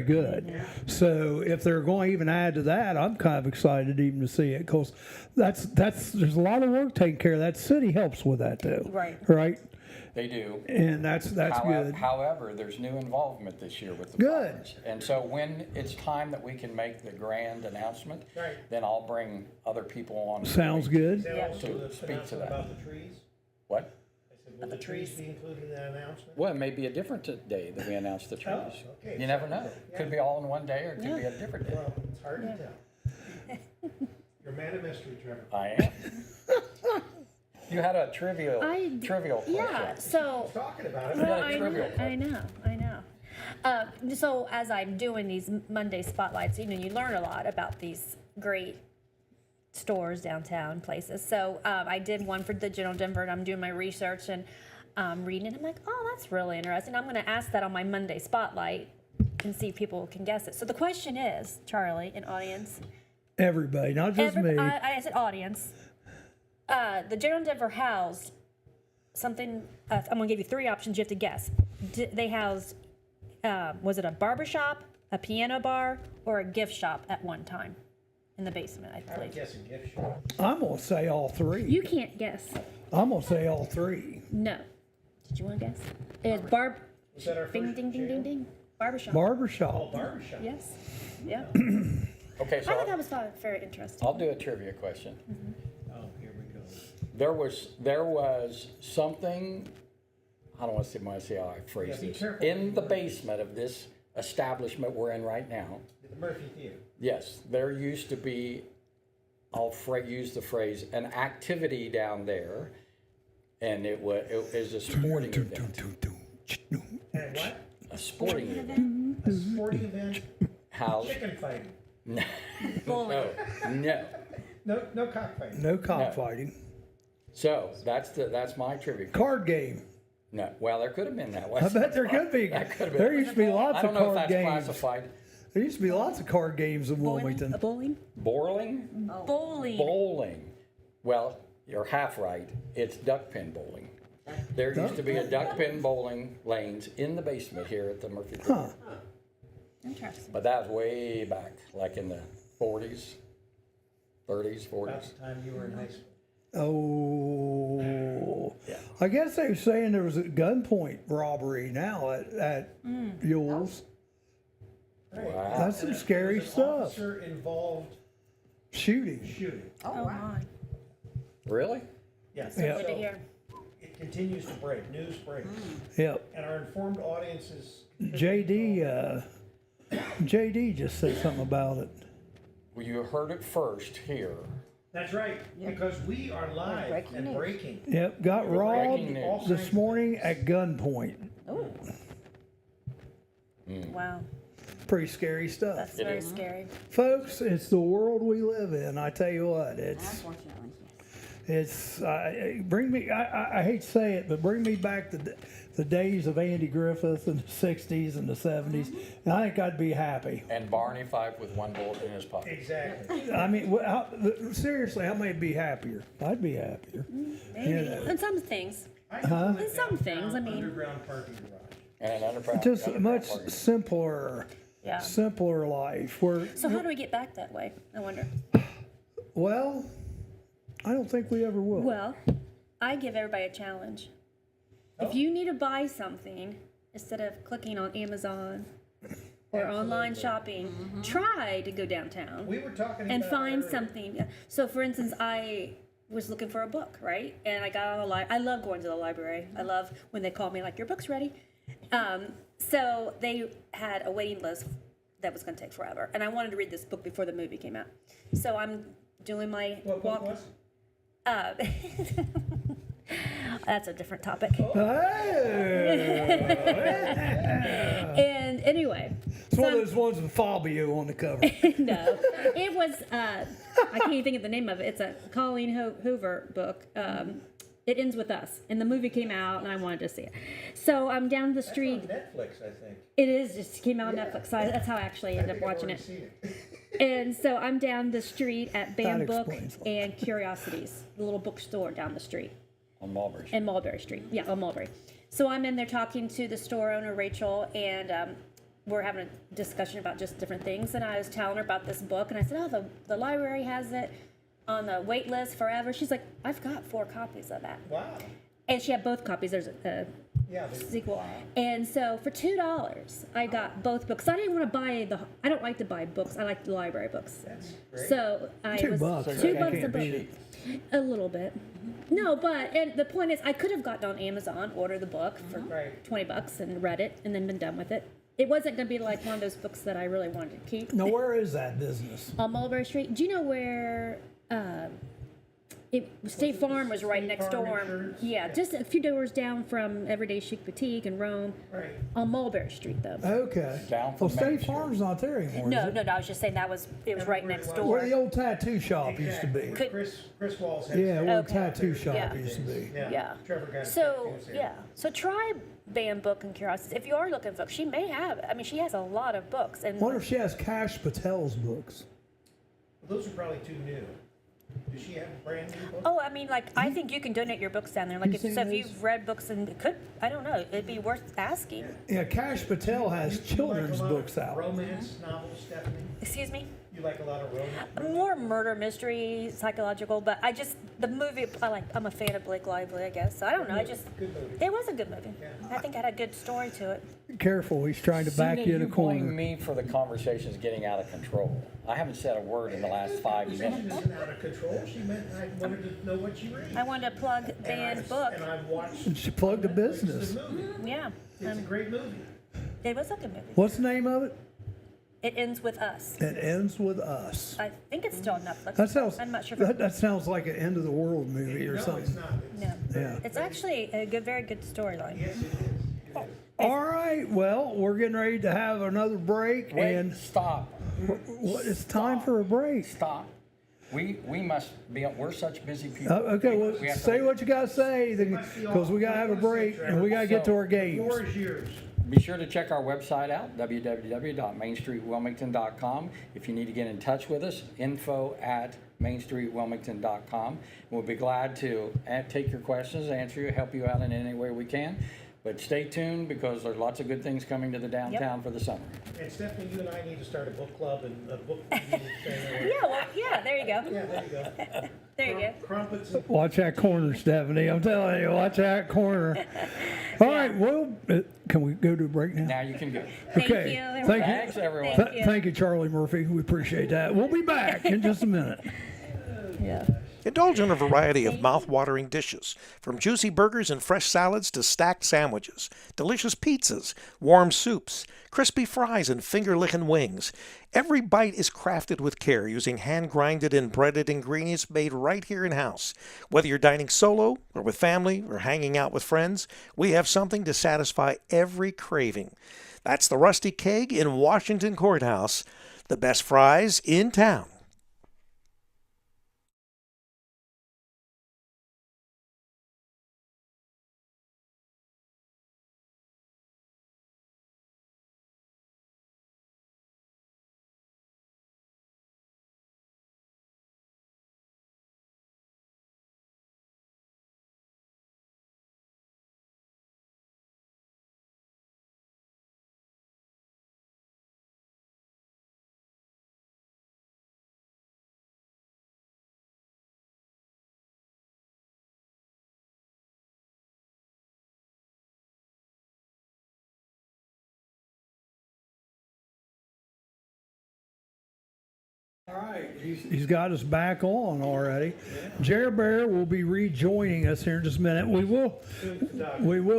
good. So if they're going to even add to that, I'm kind of excited even to see it, because there's a lot of work taken care of. That city helps with that too. Right. They do. And that's good. However, there's new involvement this year with the Good. flowers. And so when it's time that we can make the grand announcement, then I'll bring other people on. Sounds good. To speak to that. About the trees? What? Will the trees be included in that announcement? Well, it may be a different day that we announce the trees. Okay. You never know. Could be all in one day, or it could be a different day. Well, it's hard to tell. You're a man of mystery, Trevor. I am. You had a trivial question. Yeah, so. Talking about it. Well, I know. So as I'm doing these Monday spotlights, you learn a lot about these great stores, downtown places. So I did one for the General Denver, and I'm doing my research and reading it. I'm like, oh, that's really interesting. I'm going to ask that on my Monday spotlight and see if people can guess it. So the question is, Charlie, and audience. Everybody, not just me. I said audience. The General Denver housed something. I'm going to give you 3 options. You have to guess. They housed, was it a barber shop, a piano bar, or a gift shop at one time in the basement, I believe? I'm guessing gift shop. I'm going to say all 3. You can't guess. I'm going to say all 3. No. Did you want to guess? It's Was that our ding, first ding, ding, ding, ding. Barbershop. Barbershop. Oh, barbershop. Yes. Yeah. Okay, I so thought that was very interesting. I'll do a trivia question. Oh, here we go. There was something, I don't want to see how I phrase Yeah, be this. careful. In the basement of this establishment we're in right now, The Murphy Theater. yes, there used to be, use the phrase, an activity down there, and it was a sporting event. And what? A sporting event. A sporting event? How? Chicken fighting. No. No cockfighting. No cockfighting. So that's my trivia. Card game. No, well, there could have been that. I bet there could be. That could have been. There used to be lots I of don't know if card that's games. classified. There used to be lots of card games in Wilmington. Bowling? Bowling? Bowling. Bowling. Well, you're half right. It's duck pin bowling. There used to be a duck pin bowling lanes in the basement here at the Murphy Theater. Interesting. But that was way back, like in the 40s, 30s, 40s. About the time you were in high school. Oh, Yeah. I guess they were saying there was a gunpoint robbery now at Yule's. Wow. That's some scary There was an stuff. officer involved Shooting. shooting. Oh, my. Really? Yes. Yeah. Good to hear. It continues to break. News breaks. Yep. And our informed audiences. JD just said something about it. Well, you heard it first here. That's right, because we are live Breaking and news. breaking. Yep, got robbed Breaking news. this morning at gunpoint. Oh. Wow. Pretty scary stuff. That's It very is. scary. Folks, it's the world we live in. I tell you what, Unfortunately. it's bring me. I hate to say it, but bring me back the days of Andy Griffith in the '60s and the '70s, and I think I'd be happy. And Barney Fife with one bullet in his pocket. Exactly. I mean, seriously, I might be happier. I'd be happier. Maybe. Yeah. And some things. In some things, I mean. Underground parking garage. And an underground. Just underground much parking. simpler Yeah. simpler life. Where, So how do we get back that way? I wonder. well, I don't think we ever will. Well, I give everybody a challenge. If you need to buy something, instead of clicking on Amazon or online shopping, try to go downtown. We were talking and about find earlier. something. So, for instance, I was looking for a book, right? And I got on the I love going to the library. I love when they call me like, your book's ready. So they had a waiting list that was going to take forever, and I wanted to read this book before the movie came out. So I'm doing my What book was? That's a different topic. Oh. And anyway, It's one of those ones with Fabio on the cover. no, it was. I can't even think of the name of it. It's a Colleen Hoover book. It Ends With Us, and the movie came out, and I wanted to see it. So I'm down the street. That's on Netflix, I think. It is just came out on Netflix. So that's how I actually ended up watching it. Seen it. And so I'm down the street at Bam That Book explains a lot. and Curiosities, the little bookstore down the street. On Mulberry Street. And Mulberry Street. Yeah, on Mulberry. So I'm in there talking to the store owner, Rachel, and we're having a discussion about just different things. And I was telling her about this book, and I said, oh, the library has it on the wait list forever. She's like, I've got 4 copies of that. Wow. And she had both copies. There's a Yeah. sequel. And so for $2, I got both books. I didn't want to buy I don't like to buy books. I like the library books. That's great. So I $2 was bucks, $2 I a can't beat book. it. A little bit. No, but and the point is, I could have gotten on Amazon, ordered the book for Right. $20, and read it, and then been done with it. It wasn't going to be like one of those books that I really wanted to keep. Now, where is that business? On Mulberry Street. Do you know where? State Farm was right State next Farm door. Insurance? Yeah, just a few doors down from Everyday Chic Boutique and Rome. Right. On Mulberry Street, though. Okay. Down Well, from Main State Street. Farm's not there anymore. No, is it? no, I was just saying it was right next door. Where the old tattoo shop used to be. Exactly. Chris Walls had Yeah, where the Okay. tattoo shop Yeah. used to be. Yeah. Trevor got So tattoos there. yeah, so try Bam Book and Curiosities. If you are looking for books, she may have. I mean, she has a lot of books. And I wonder if she has Cash Patel's books. Those are probably too new. Does she have brand new books? oh, I mean, like I think you can donate your books down there. Like You if seen so, if those? you've read books and could, I don't know, it'd be worth asking. Yeah, Cash Patel has You like children's a lot of books out. Romance novels, Stephanie? Excuse me. You like a lot of romance? More murder mystery, psychological, but the movie. I'm a fan of Blake Lively, I guess. So I don't know. I just Good movie. it was a good movie. I think it had a good story to it. Careful, he's trying to back you in a blame corner. me for the conversations getting out of control. I haven't said a word in the last 5 She minutes. isn't out of control. She meant I wanted to know what you read. I wanted to plug Dan's book. And I've watched She plugged the Netflix, business. the movie. Yeah, It's a great movie. it was a good movie. What's the name of it? It Ends With Us. It Ends With Us. I think it's still on Netflix. That sounds. I'm not sure. That sounds like an end of the world movie or No, it's something. not. It's, No. Yeah. It's actually a very good storyline. Yes, it is. It is. All right. Well, we're getting ready to have another break, Wait, and stop. it's time for a break. Stop. We must be, we're such busy people. Okay. Well, We have to- say what you gotta say, because we gotta have a break and we gotta get to our The games. floor is yours. Be sure to check our website out, www.mainstreetwilmington.com. If you need to get in touch with us, info@mainstreetwilmington.com. We'll be glad to take your questions, answer you, help you out in any way we can. But stay tuned because there's lots of good things coming to the downtown for the summer. And Stephanie, you and I need to start a book club and a book reading thing. Yeah, well, yeah, there you go. Yeah, there you go. There you go. Crumpets and Watch that corner, Stephanie. I'm telling you, watch that corner. All right. Well, can we go to a break now? Now you can go. Thank Okay. you. Thank you. Thanks, everyone. Thank you. Thank you, Charlie Murphy. We appreciate that. We'll be back in just a minute. Yeah. Indulge in a variety of mouth-watering dishes, from juicy burgers and fresh salads to stacked sandwiches, delicious pizzas, warm soups, crispy fries, and finger-licking wings. Every bite is crafted with care using hand-grinded and breaded ingredients made right here in-house. Whether you're dining solo or with family or hanging out with friends, we have something to satisfy every craving. That's the Rusty Keg in Washington Courthouse, the best fries in town. All right, he's got us back on already. Jerry Bear will be rejoining us here in just a minute. We will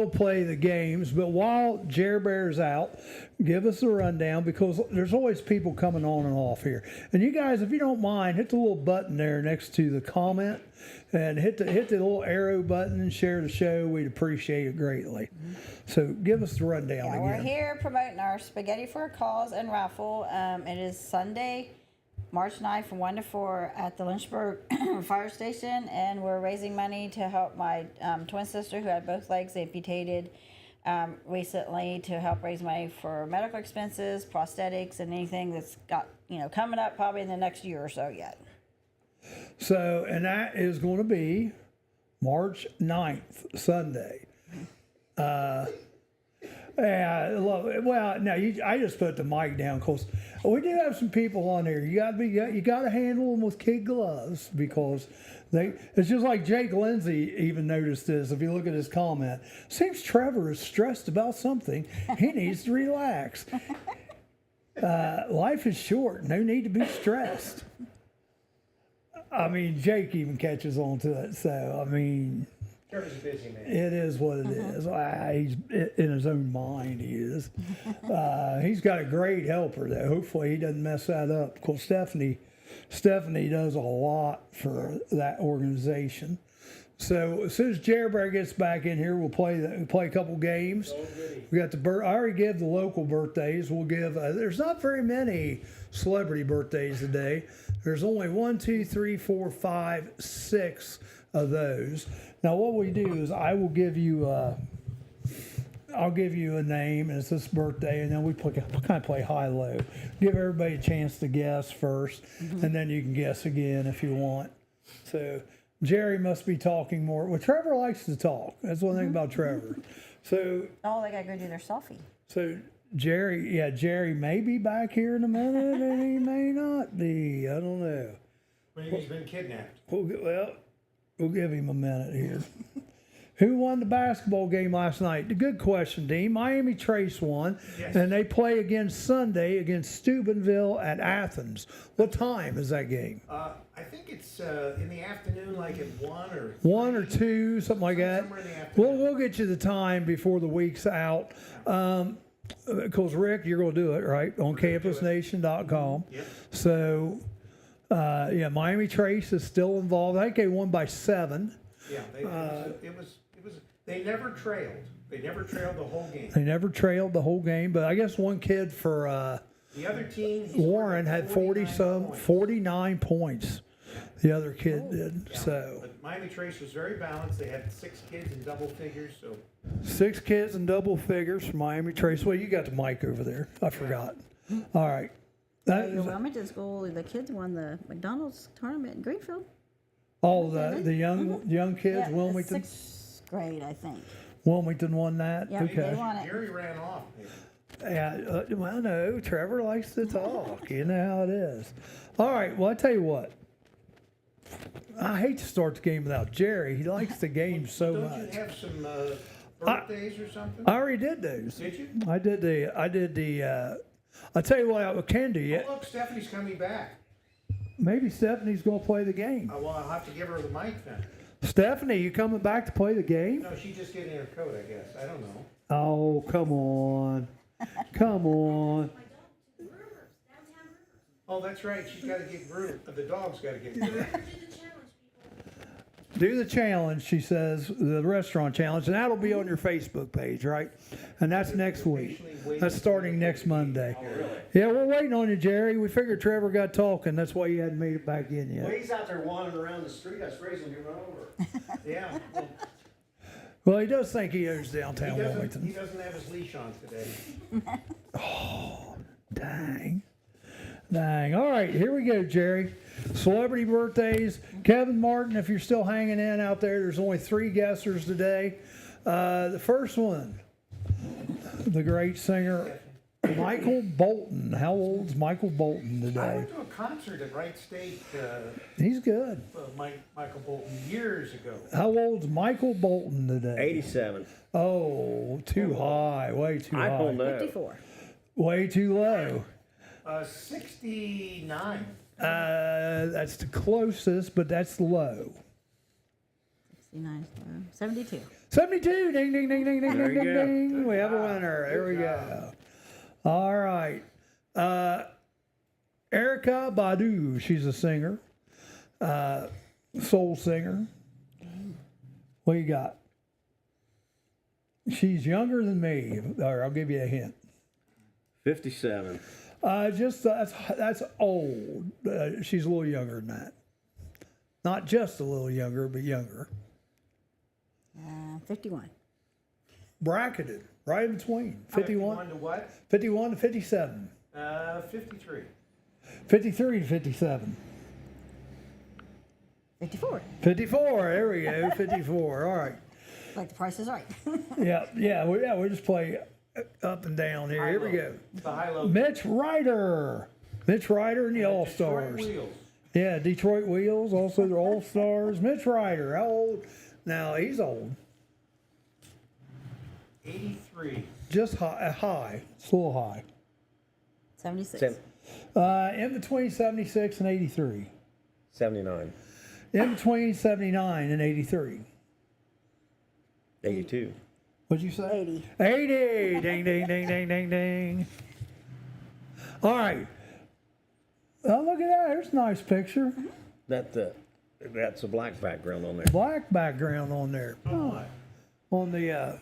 play the games, but while Jerry Bear's out, give us a rundown because there's always people coming on and off here. And you guys, if you don't mind, hit the little button there next to the comment and hit the little arrow button and share the show. We'd appreciate it greatly. So give us the rundown again. We're here promoting our Spaghetti for a Cause and raffle. It is Sunday, March 9th from 1 to 4 at the Lynchburg Fire Station, and we're raising money to help my twin sister who had both legs amputated recently, to help raise money for medical expenses, prosthetics, and anything that's got coming up probably in the next year or so yet. So, and that is going to be March 9th, Sunday. Yeah, well, now I just put the mic down because we do have some people on here. You got to handle them with kid gloves because it's just like Jake Lindsay even noticed this. If you look at his comment, seems Trevor is stressed about something. He needs to relax. Life is short. No need to be stressed. I mean, Jake even catches on to it. So, I mean, Trevor's a busy man. it is what it is. He's in his own mind. He is. He's got a great helper, though. Hopefully, he doesn't mess that up. Because Stephanie does a lot for that organization. So as soon as Jerry Bear gets back in here, we'll play a couple games. We got I already gave the local birthdays. We'll give. There's not very many celebrity birthdays today. There's only 1, 2, 3, 4, 5, 6 of those. Now what we do is I will give you. I'll give you a name, and it's this birthday, and then we kind of play high-low. Give everybody a chance to guess first, and then you can guess again if you want. So Jerry must be talking more. Well, Trevor likes to talk. That's one thing about Trevor. So they gotta go do their selfie. So Jerry may be back here in a minute, and he may not be. I don't know. Maybe he's been kidnapped. We'll give him a minute here. Who won the basketball game last night? Good question, Dean. Miami Trace won, and they play again Sunday against Steubenville at Athens. What time is that game? I think it's in the afternoon, like at 1 or 1 or 2, something like that. Somewhere in the afternoon. We'll get you the time before the week's out. Because Rick, you're going to do it, right? On campusnation.com. Yep. So, Miami Trace is still involved. I think they won by 7. Yeah, it was. They never trailed. They never trailed the whole game. They never trailed the whole game, but I guess one kid for the other team, Warren, had 49 points. The other kid did. Yeah. So But Miami Trace was very balanced. They had 6 kids in double figures. So 6 kids in double figures for Miami Trace. Well, you got the mic over there. I forgot. All right. Your Wilmington school, the kids won the McDonald's tournament in Greenfield. All the young kids, Yeah, Wilmington. 6th grade, I think. Wilmington won that. Yeah, Okay. they won it. Jerry ran off. Yeah, well, no, Trevor likes to talk. You know how it is. All right, well, I tell you what. I hate to start the game without Jerry. He likes the game so Don't much. you have some birthdays or something? I already did those. Did you? I did the. I'll tell you what I can do. Oh, look, Stephanie's coming back. Maybe Stephanie's going to play the game. Well, I'll have to give her the mic then. Stephanie, you coming back to play the game? No, she's just getting her coat, I guess. I don't know. Oh, come on. Come on. Oh, that's right. She's got to get groomed. The dog's got to get groomed. Do the challenge, she says, the restaurant challenge, and that'll be on your Facebook page, right? And that's next week. That's starting next Monday. Oh, really? Yeah, we're waiting on you, Jerry. We figured Trevor got talking. That's why you hadn't made it back in Well, yet. he's out there wandering around the street. I was raising him run over. Yeah. Well, he does think he owns He downtown doesn't Wilmington. have his leash on today. Oh, dang. Dang. All right, here we go, Jerry. Celebrity birthdays. Kevin Martin, if you're still hanging in out there, there's only 3 guessers today. The first one, the great singer Michael Bolton. How old's Michael Bolton I today? went to a concert at Wright State, He's good. Michael Bolton, years ago. How old's Michael Bolton today? 87. Oh, too high. Way too I don't high. know. 54. Way too low. 69. That's the closest, but that's low. 69, 72. 72. Ding, ding, ding, ding, ding, There ding, you ding, go. ding. We have a winner. There we go. All right. Erica Badu. She's a singer, soul singer. What you got? She's younger than me. Or I'll give you a hint. 57. That's old. She's a little younger than that. Not just a little younger, but younger. 51. Bracketed, right in between. 51 to what? 51 to 57. 53. 53 to 57. 54. 54. There we go. 54. All right. Like the price is right. Yeah. We'll just play up and down here. Here we go. The high-low. Mitch Ryder. Mitch Ryder and the All Stars. Yeah, Detroit Wheels. Also the All Stars. Mitch Ryder. How old? Now he's old. 83. Just high. It's a little high. 76. In between 76 and 83. 79. In between 79 and 83. 82. What'd you say? 80. 80. Ding, ding, ding, ding, ding, ding. All right. Oh, look at that. There's a nice picture. That's a black background on there. Black background on there. Oh. On the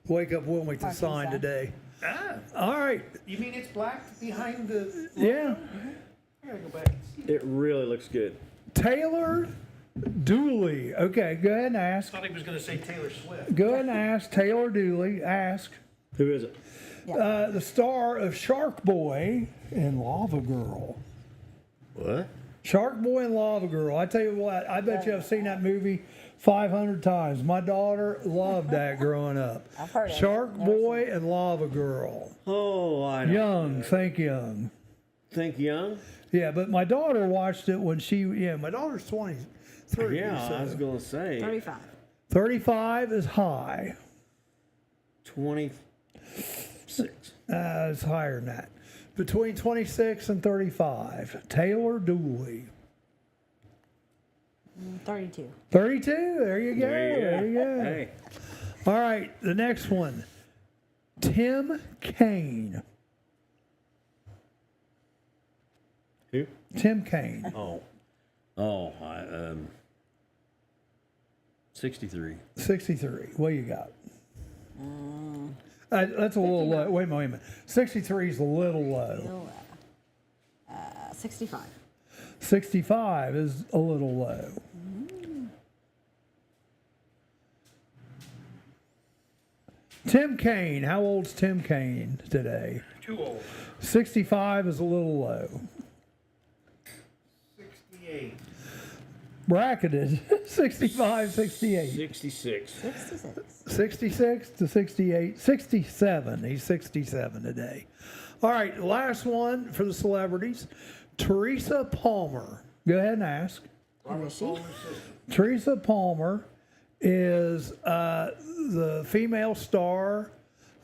Wake Up Wilmington sign today. All right. You mean it's black behind the... Yeah. I gotta go back and see. It really looks good. Taylor Dooley. Okay, go ahead and ask. I thought he was going to say Taylor Swift. Go ahead and ask Taylor Dooley. Ask. Who is it? The star of Shark Boy and Lava Girl. What? Shark Boy and Lava Girl. I tell you what, I bet you I've seen that movie 500 times. My daughter loved that growing up. I've heard of it. Shark Never Boy and Lava Girl. Oh, I know. Young, think young. Think young? Yeah, but my daughter watched it when my daughter's 23. Yeah, so I was going to say. 35. 35 is high. 26. It's higher than that. Between 26 and 35. Taylor Dooley. 32. 32. There you go. There you go. Hey. All right, the next one. Tim Kaine. Who? Tim Kaine. Oh, 63. 63. What you got? That's a little low. Wait a minute. 63 is a little low. 65. 65 is a little low. Tim Kaine. How old's Tim Kaine today? Too old. 65 is a little low. 68. Bracketed. 65, 68. 66. 66. 66 to 68. 67. He's 67 today. All right, last one for the celebrities. Teresa Palmer. Go ahead and ask. Who is she? Teresa Palmer is the female star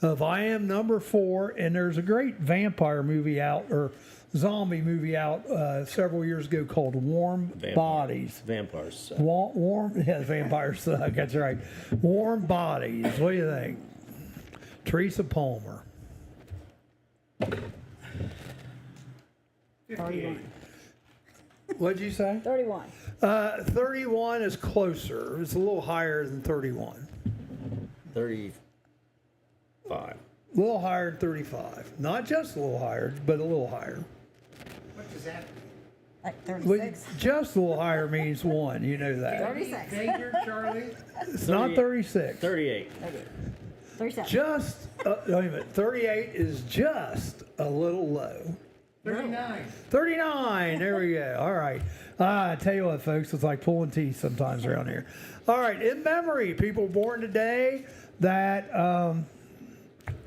of I Am Number 4, and there's a great vampire movie out, or zombie movie out several years ago called Warm Bodies. Vampires suck. Vampires suck. That's right. Warm Bodies. What do you think? Teresa Palmer. 58. What'd you say? 31. 31 is closer. It's a little higher than 31. 35. A little higher than 35. Not just a little higher, but a little higher. What does that Like Well, 36. just a little higher means 1. You know that. 36. Vader, Charlie? It's not 36. 38. 37. Just, wait a minute. 38 is just a little low. 39. 39. There we go. All right. I tell you what, folks, it's like pulling teeth sometimes around here. All right. In memory, people born today that are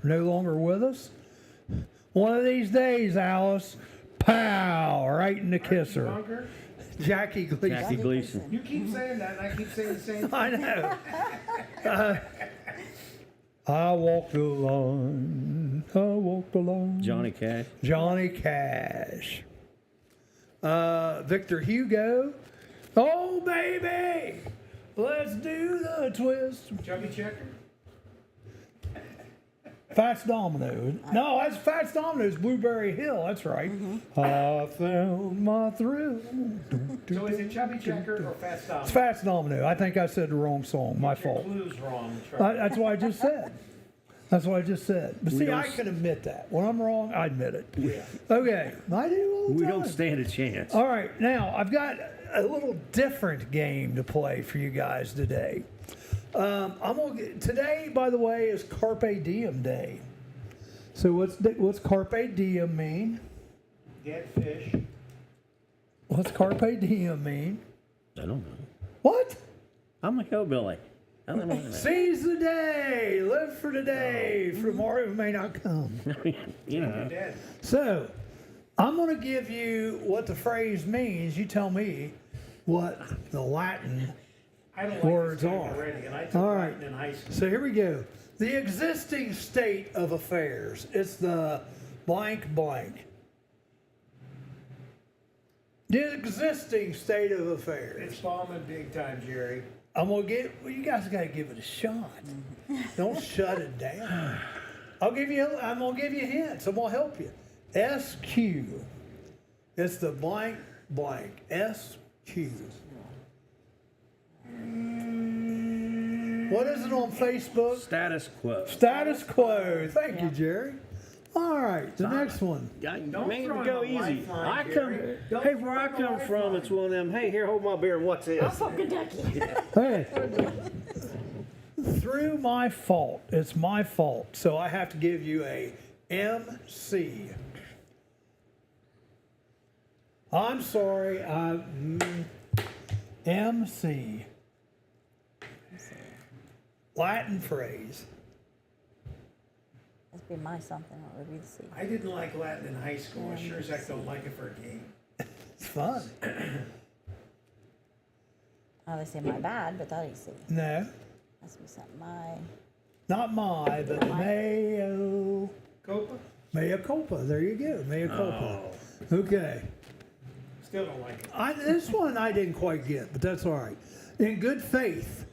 no longer with us. One of these days, Alice, pow, right in the kisser. Bunker? Jackie Gleason. Jackie Gleason. You keep saying that, and I keep saying the same thing. I know. I walked the line. I walked the line. Johnny Cash. Johnny Cash. Victor Hugo. Oh, baby, let's do the twist. Chubby Checker? Fats Domino. No, that's Fats Domino's Blueberry Hill. That's right. I found my thrill. So is it Chubby Checker or Fats It's Domino? Fats Domino. I think I said the wrong song. My fault. Clue's wrong. That's what I just said. That's what I just said. But see, don't I can admit that. When I'm wrong, I admit it. Yeah. Okay. I do all the We time. don't stand a chance. All right. Now, I've got a little different game to play for you guys today. Today, by the way, is Carpe Diem Day. So what's Carpe Diem mean? Get fish. What's Carpe Diem mean? I don't know. What? I'm a hillbilly. I don't know. Seize the day, live for today, for tomorrow may not come. You know. So, I'm going to give you what the phrase means. You tell me what the Latin I don't like words this game are. already, and I took All right. Latin in high school. So here we go. The existing state of affairs. It's the blank blank. The existing state of affairs. It's bombing big time, Jerry. I'm gonna you guys gotta give it a shot. Don't shut it down. I'm gonna give you hints. I'm gonna help you. SQ. It's the blank blank. SQ. What is it on Facebook? Status quo. Status quo. Thank you, Jerry. All right, the next one. Man, throw him go a easy. lifeline, I come. Jerry. Don't Hey, throw where I him a come from, lifeline. it's one of them. Hey, here, hold my beer. And what's this? Hey, through my fault. It's my fault. So I have to give you a MC. I'm sorry. MC. Latin phrase. Must be my something. What would be the C? I didn't like Latin in high school. I sure as heck don't like it for a game. It's fun. Oh, they say my bad, but that ain't C. No, Must be something. My. not my, but mayo. Copa? Mea culpa. There you go. Mea culpa. Okay. Still don't like it. This one I didn't quite get, but that's all right. In good faith.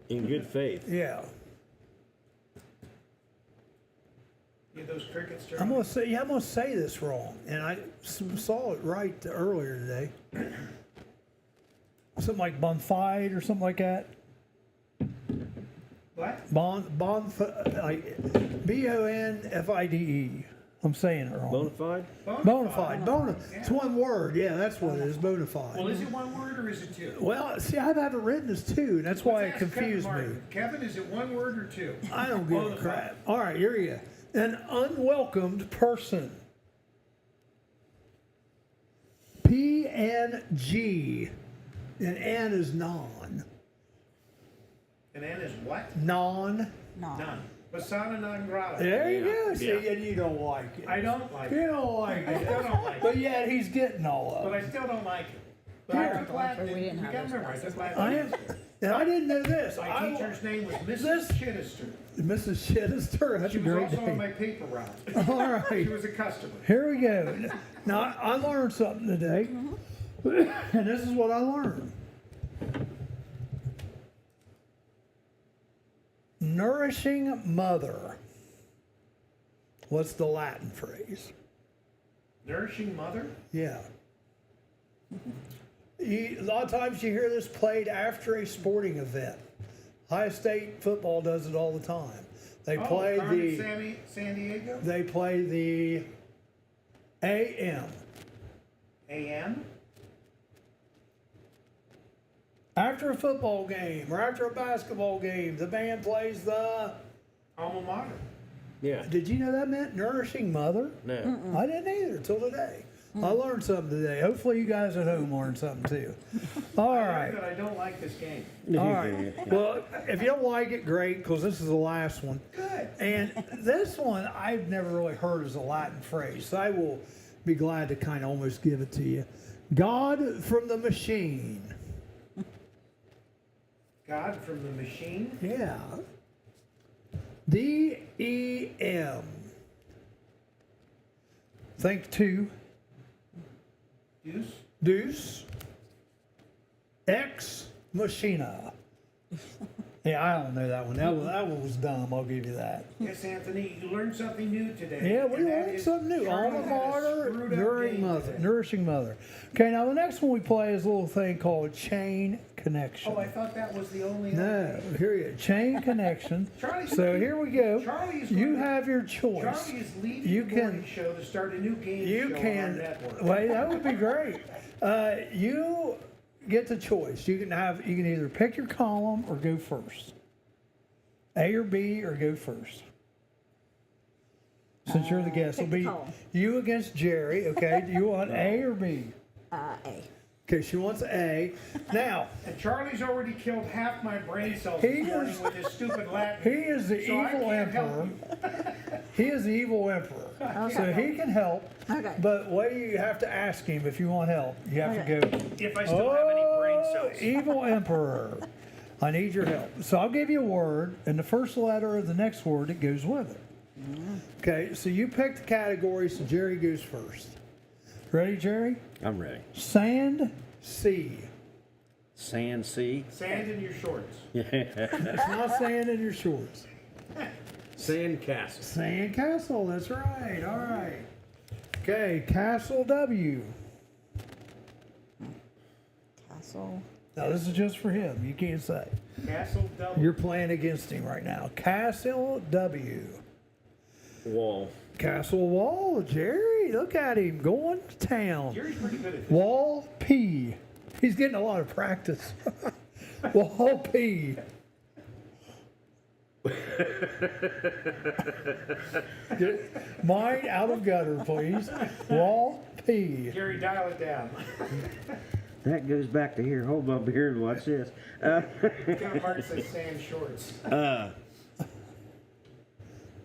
In good faith. Yeah. Get those crickets, Jerry. I'm gonna say this wrong, and I saw it right earlier today. Something like bonfide or something like that. What? Like BONFIDE. I'm saying it wrong. Bonafide? Bonafide. It's one word. Yeah, that's what it is. Bonafide. Well, is it one word or is it two? Well, see, I have it written as two, and that's why it Let's ask confused me. Kevin Martin. Kevin, is it one word or two? I don't give a crap. All right, here we go. An unwelcomed person. PNG. And N is non. And N is what? Non. None. Persona non grata. There you go. See, Yeah. and you don't like it. I don't like You it. don't like I still it. don't like But it. yet he's getting all of But it. I still don't like it. But Here. I took Latin. We didn't You have gotta those remember, I took Latin. I am, and I didn't know this. My I, teacher's name was This- Mrs. Chittister. Mrs. Chittister. That's She a was great also on name. my paper route. All She right. was a customer. Here we go. Now, I learned something today, and this is what I learned. Nourishing mother. What's the Latin phrase? Nourishing mother? Yeah. A lot of times you hear this played after a sporting event. Ohio State football does it all the time. They play Carmen San Diego? They play the AM. AM? After a football game or after a basketball game, the band plays the Alma mater. Yeah. Did you know that meant nourishing mother? No. I didn't either until today. I learned something today. Hopefully you guys at home learned something too. All right. But I don't like this game. All right. Well, if you don't like it, great, because this is the last one. Good. And this one I've never really heard as a Latin phrase, so I will be glad to kind of almost give it to you. God from the machine. God from the machine? Yeah. DEM. Think 2. Deuce. Ex Machina. Yeah, I don't know that one. That one was dumb. I'll give you that. Yes, Anthony, you learned something new today. Yeah, we and that learned is something new. Charlie Alma had a mater, screwed up game today. nourishing mother. Okay, now the next one we play is a little thing called chain connection. Oh, I thought that was the only. No, here you go. Chain connection. Charlie's So looking- here we go. Charlie's You going to- have your choice. Charlie is leaving You the can- morning show to start a new game You show on our can. network. Wait, that would be great. You get the choice. You can either pick your column or go first. A or B or go first. Since you're the guest, it'll pick the be column. you against Jerry. Okay, do you want A or B? A. Okay, she wants A. Now, And Charlie's already killed half my brain cells He this morning is- with his stupid Latin. he is the so I evil can't help emperor. you. He is the evil emperor. So he can help. Okay. But what you have to ask him if you want help. You have to go. If I still have any brain cells. Evil emperor. I need your help. So I'll give you a word, and the first letter of the next word that goes with it. Okay, so you pick the category, so Jerry goes first. Ready, Jerry? I'm ready. Sand, sea. Sand sea. Sand in your shorts. It's not sand in your shorts. Sand castle. Sand castle, that's right. All right. Okay, castle W. Castle. Now this is just for him. You can't say. Castle double. You're playing against him right now. Castle W. Wall. Castle Wall, Jerry. Look at him going to town. Jerry's pretty good at this. Wall P. He's getting a lot of practice. Wall P. Get mine out of gutter, please. Wall P. Jerry, dial it down. That goes back to here. Hold up here and watch this. Kevin Martin says sand shorts.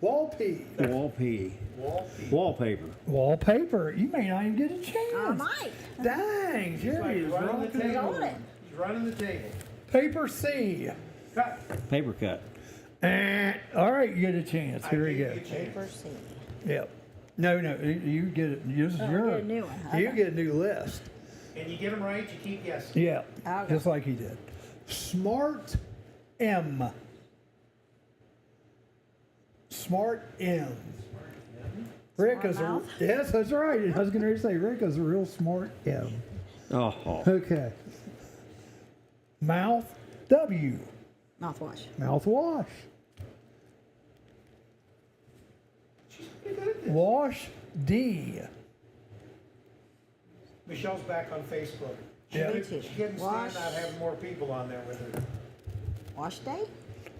Wall P. Wall P. Wall P. Wallpaper. Wallpaper. You may not even get a chance. I might. Dang, He's like Jerry is running the rocking table. it. He's running the table. Paper C. Cut. Paper cut. All right, you get a chance. Here we go. Paper C. Yep. No, you get it. This is your. get a new one. You Okay. get a new list. And you get them right, you keep guessing. Yeah. Okay. Just like he did. Smart M. Smart M. Rick is a, mouth? yes, that's right. I was going to say Rick is a real smart M. Oh. Okay. Mouth W. Mouthwash. Mouthwash. She's pretty good at this. Wash D. Michelle's back on Facebook. She Yeah. couldn't she couldn't Wash. stand not having more people on there with her. Wash day?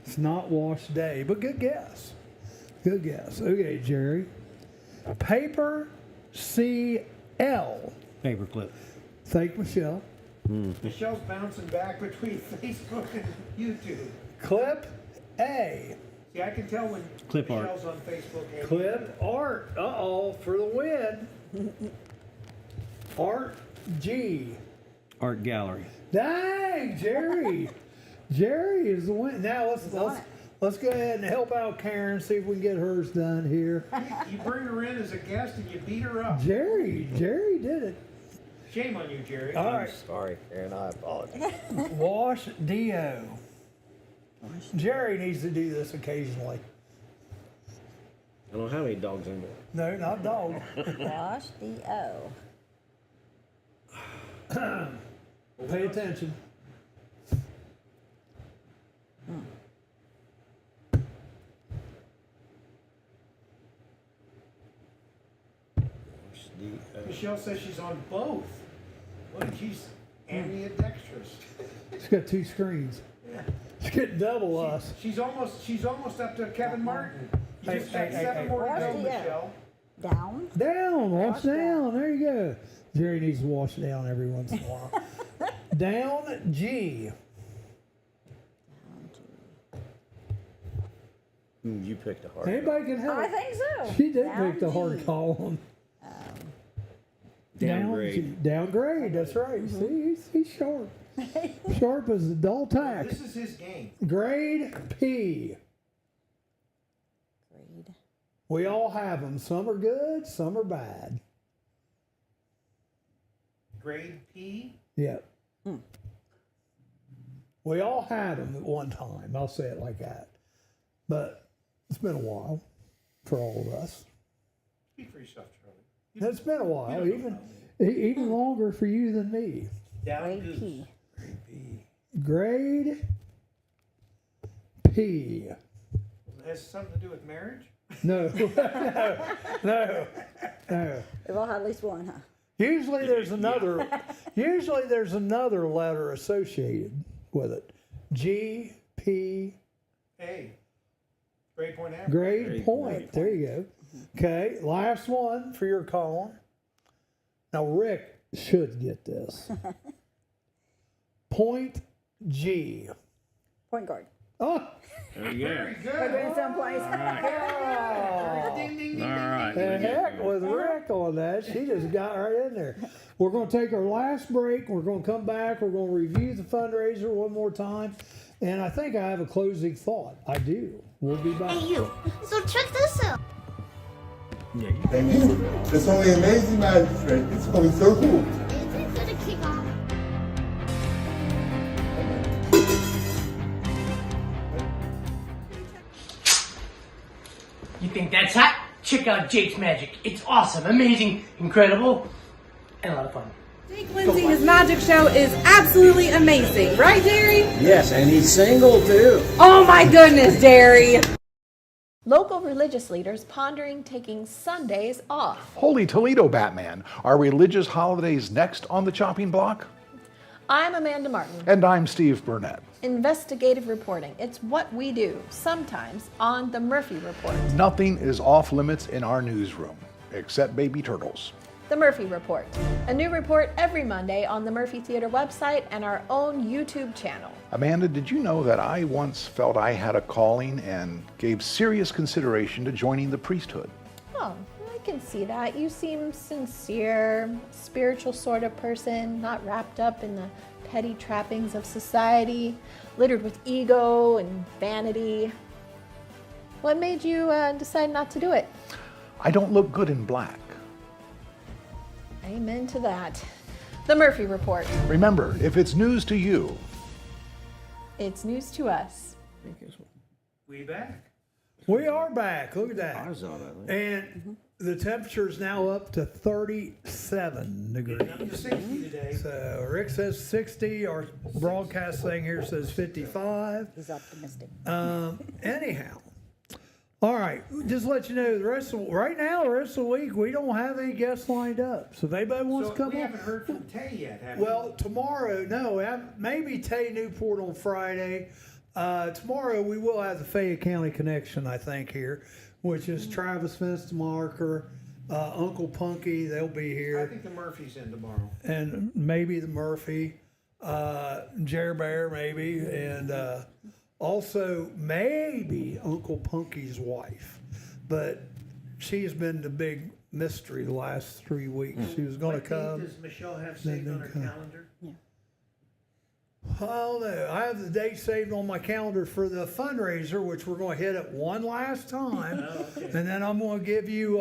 It's not wash day, but good guess. Good guess. Okay, Jerry. Paper CL. Paperclip. Thank Michelle. Michelle's bouncing back between Facebook and YouTube. Clip A. See, I can tell when Clip art. Michelle's on Facebook and Clip art. Uh-oh, for the win. Art G. Art gallery. Dang, Jerry. Jerry is the win. Now let's go ahead and help out Karen, see if we can get hers done here. you bring her in as a guest and you beat her up. Jerry did it. Shame on you, Jerry. All right. Sorry, Karen. I apologize. Wash D.O. Jerry needs to do this occasionally. I don't have any dogs anymore. No, not dog. Wash D.O. Pay attention. Michelle says she's on both. Well, she's ambidextrous. She's got two screens. She's getting double us. She's almost up to Kevin Martin. You Hey, just got hey, 7 hey. more to Wash go, the Michelle. Down. Down, wash down. down. There you go. Jerry needs to wash down every once in a while. Down G. You picked a hard. Anybody can help. I think so. She did Down pick the hard G. column. Downgrade. G. Downgrade, that's right. See, he's sharp. Sharp as a dull tack. This is his game. Grade P. We all have them. Some are good, some are bad. Grade P? Yeah. We all had them at one time. I'll say it like that. But it's been a while for all of us. Speak for yourself, Charlie. It's been a while, even longer for you than me. Grade P. Grade P. It has something to do with marriage? No, no. We've all had at least one, huh? Usually there's another letter associated with it. G, P. A. Grade point average. Grade point. There you go. Okay, last one for your column. Now Rick should get this. Point G. Point guard. Oh, There you go. Very We're good. going someplace. Ding, ding, ding, All right. the heck with Rick on that. She just got right in there. We're going to take our last break. We're going to come back. We're going to review the fundraiser one more time. And I think I have a closing thought. I do. We'll be back. Hey, you. So check this out. It's only amazing magic. It's going so cool. It's gonna kick off. You think that's hot? Check out Jake's magic. It's awesome, amazing, incredible, and a lot of fun. Jake Lindsay, his magic show is absolutely amazing, right, Jerry? Yes, and he's single too. Oh my goodness, Jerry. Local religious leaders pondering taking Sundays off. Holy Toledo, Batman. Are religious holidays next on the chopping block? I'm Amanda Martin. And I'm Steve Burnett. Investigative reporting. It's what we do, sometimes on the Murphy Report. Nothing is off limits in our newsroom, except baby turtles. The Murphy Report. A new report every Monday on the Murphy Theater website and our own YouTube channel. Amanda, did you know that I once felt I had a calling and gave serious consideration to joining the priesthood? Oh, I can see that. You seem sincere, spiritual sort of person, not wrapped up in the petty trappings of society, littered with ego and vanity. What made you decide not to do it? I don't look good in black. Amen to that. The Murphy Report. Remember, if it's news to you, It's news to us. We back. We are back. Look at that. And the temperature is now up to 37 degrees. Up to 60 today. So Rick says 60. Our broadcast thing here says 55. He's optimistic. Anyhow. All right, just let you know, the rest of the week, we don't have any guests lined up. So if anybody wants to come we on. haven't heard from Tay yet, have we? Well, tomorrow, maybe Tay Newport on Friday. Tomorrow we will have the Fayette County Connection, I think, here, which is Travis Fenstermarker, Uncle Punky, they'll be here. I think the Murphy's in tomorrow. And maybe the Murphy, Jerry Bear maybe, and also maybe Uncle Punky's wife. But she's been the big mystery the last 3 weeks. She was going to come. Does Michelle have saved on her calendar? Yeah. I don't know. I have the date saved on my calendar for the fundraiser, which we're going to hit it one last time, and then I'm going to give you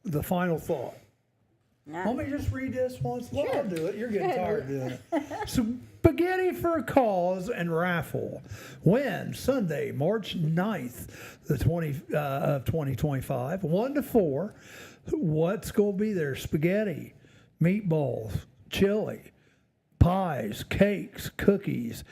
the final thought. Let me just read this once. Well, I'll do it. You're getting tired of doing it. Spaghetti for a Cause and raffle. When? Sunday, March 9th, of 2025, 1 to 4. What's going to be there? Spaghetti, meatballs, chili, pies, cakes, cookies.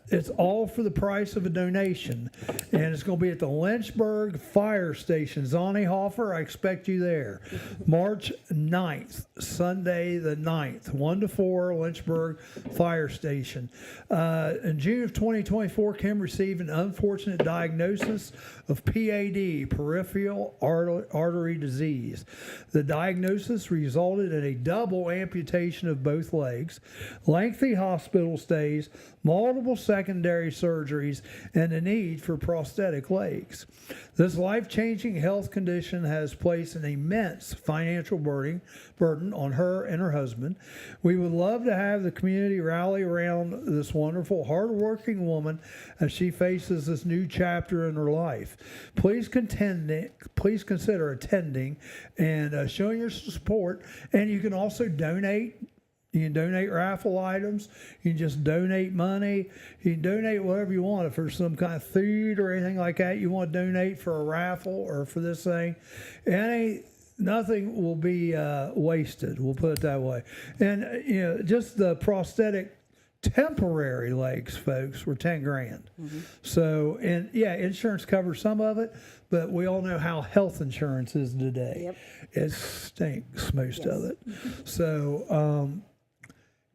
It's all for the price of a donation. And it's going to be at the Lynchburg Fire Station. Zonnhofer, I expect you there. March 9th, Sunday the 9th, 1 to 4, Lynchburg Fire Station. In June of 2024, Kim received an unfortunate diagnosis of PAD, peripheral artery disease. The diagnosis resulted in a double amputation of both legs, lengthy hospital stays, multiple multiple secondary surgeries, and the need for prosthetic legs. This life-changing health condition has placed an immense financial burden on her and her husband. We would love to have the community rally around this wonderful, hardworking woman as she faces this new chapter in her life. Please consider attending and showing your support. And you can also donate. You can donate raffle items. You can just donate money. You can donate whatever you want. If there's some kind of food or anything like that you want to donate for a raffle or for this thing, nothing will be wasted. We'll put it that way. And just the prosthetic temporary legs, folks, were 10 grand. So, and insurance covers some of it, but we all know how health insurance is today. Yep. It stinks, most of it. So,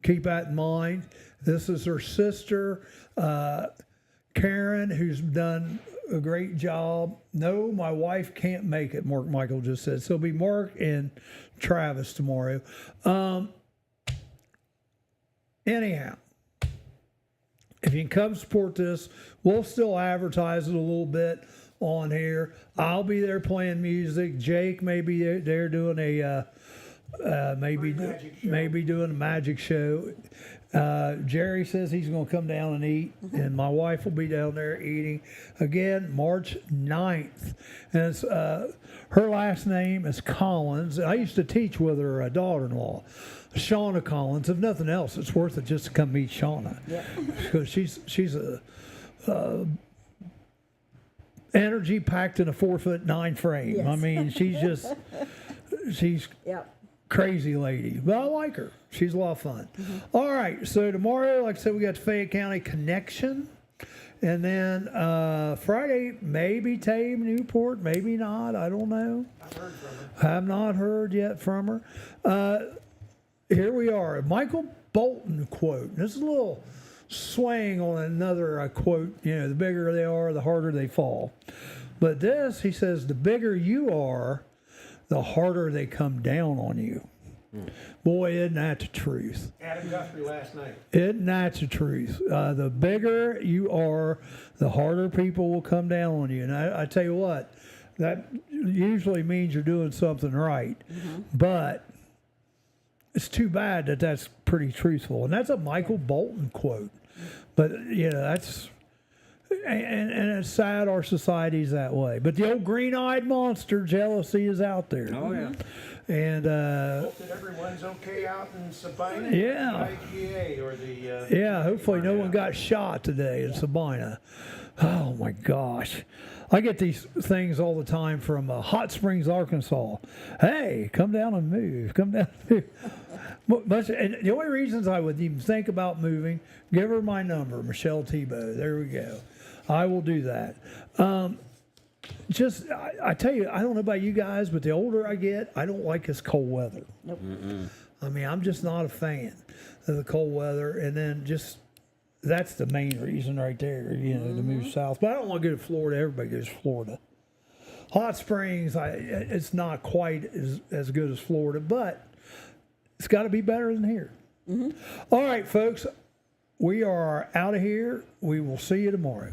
keep that in mind. This is her sister, Karen, who's done a great job. No, my wife can't make it, Michael just said. So it'll be Mark and Travis tomorrow. Anyhow, if you can come support this, we'll still advertise it a little bit on here. I'll be there playing music. Jake may be there doing a maybe doing a magic show. Jerry says he's going to come down and eat, and my wife will be down there eating. Again, March 9th. And it's, her last name is Collins. I used to teach with her daughter-in-law, Shauna Collins. If nothing else, it's worth it just to come meet Shauna. Because she's a energy packed in a 4'9" frame. Yes. I mean, she's crazy lady, but I like her. She's a lot of fun. All right, so tomorrow, like I said, we got the Fayette County Connection, and then Friday maybe Tame Newport, maybe not. I don't know. I've heard from her. Have not heard yet from her. Here we are, a Michael Bolton quote. This is a little swaying on another quote. The bigger they are, the harder they fall. But this, he says, the bigger you are, the harder they come down on you. Boy, isn't that the truth? Adam Guthrie last night. Isn't that the truth? The bigger you are, the harder people will come down on you. And I tell you what, that usually means you're doing something right. But it's too bad that that's pretty truthful. And that's a Michael Bolton quote. But, that's... And it's sad our society's that way. But the old green-eyed monster, jealousy, is out there. Oh, yeah. And Hope that everyone's okay out in Sabina. Yeah. IGA or the hopefully no one got shot today in Sabina. Oh my gosh. I get these things all the time from Hot Springs, Arkansas. Hey, come down and move. Come down and move. And the only reasons I would even think about moving, give her my number, Michelle Tebow. There we go. I will do that. I tell you, I don't know about you guys, but the older I get, I don't like this cold weather. Nope. I mean, I'm just not a fan of the cold weather. And then that's the main reason right there, to move south. But I don't want to go to Florida. Everybody goes to Florida. Hot Springs, it's not quite as good as Florida, but it's got to be better than here. All right, folks, we are out of here. We will see you tomorrow.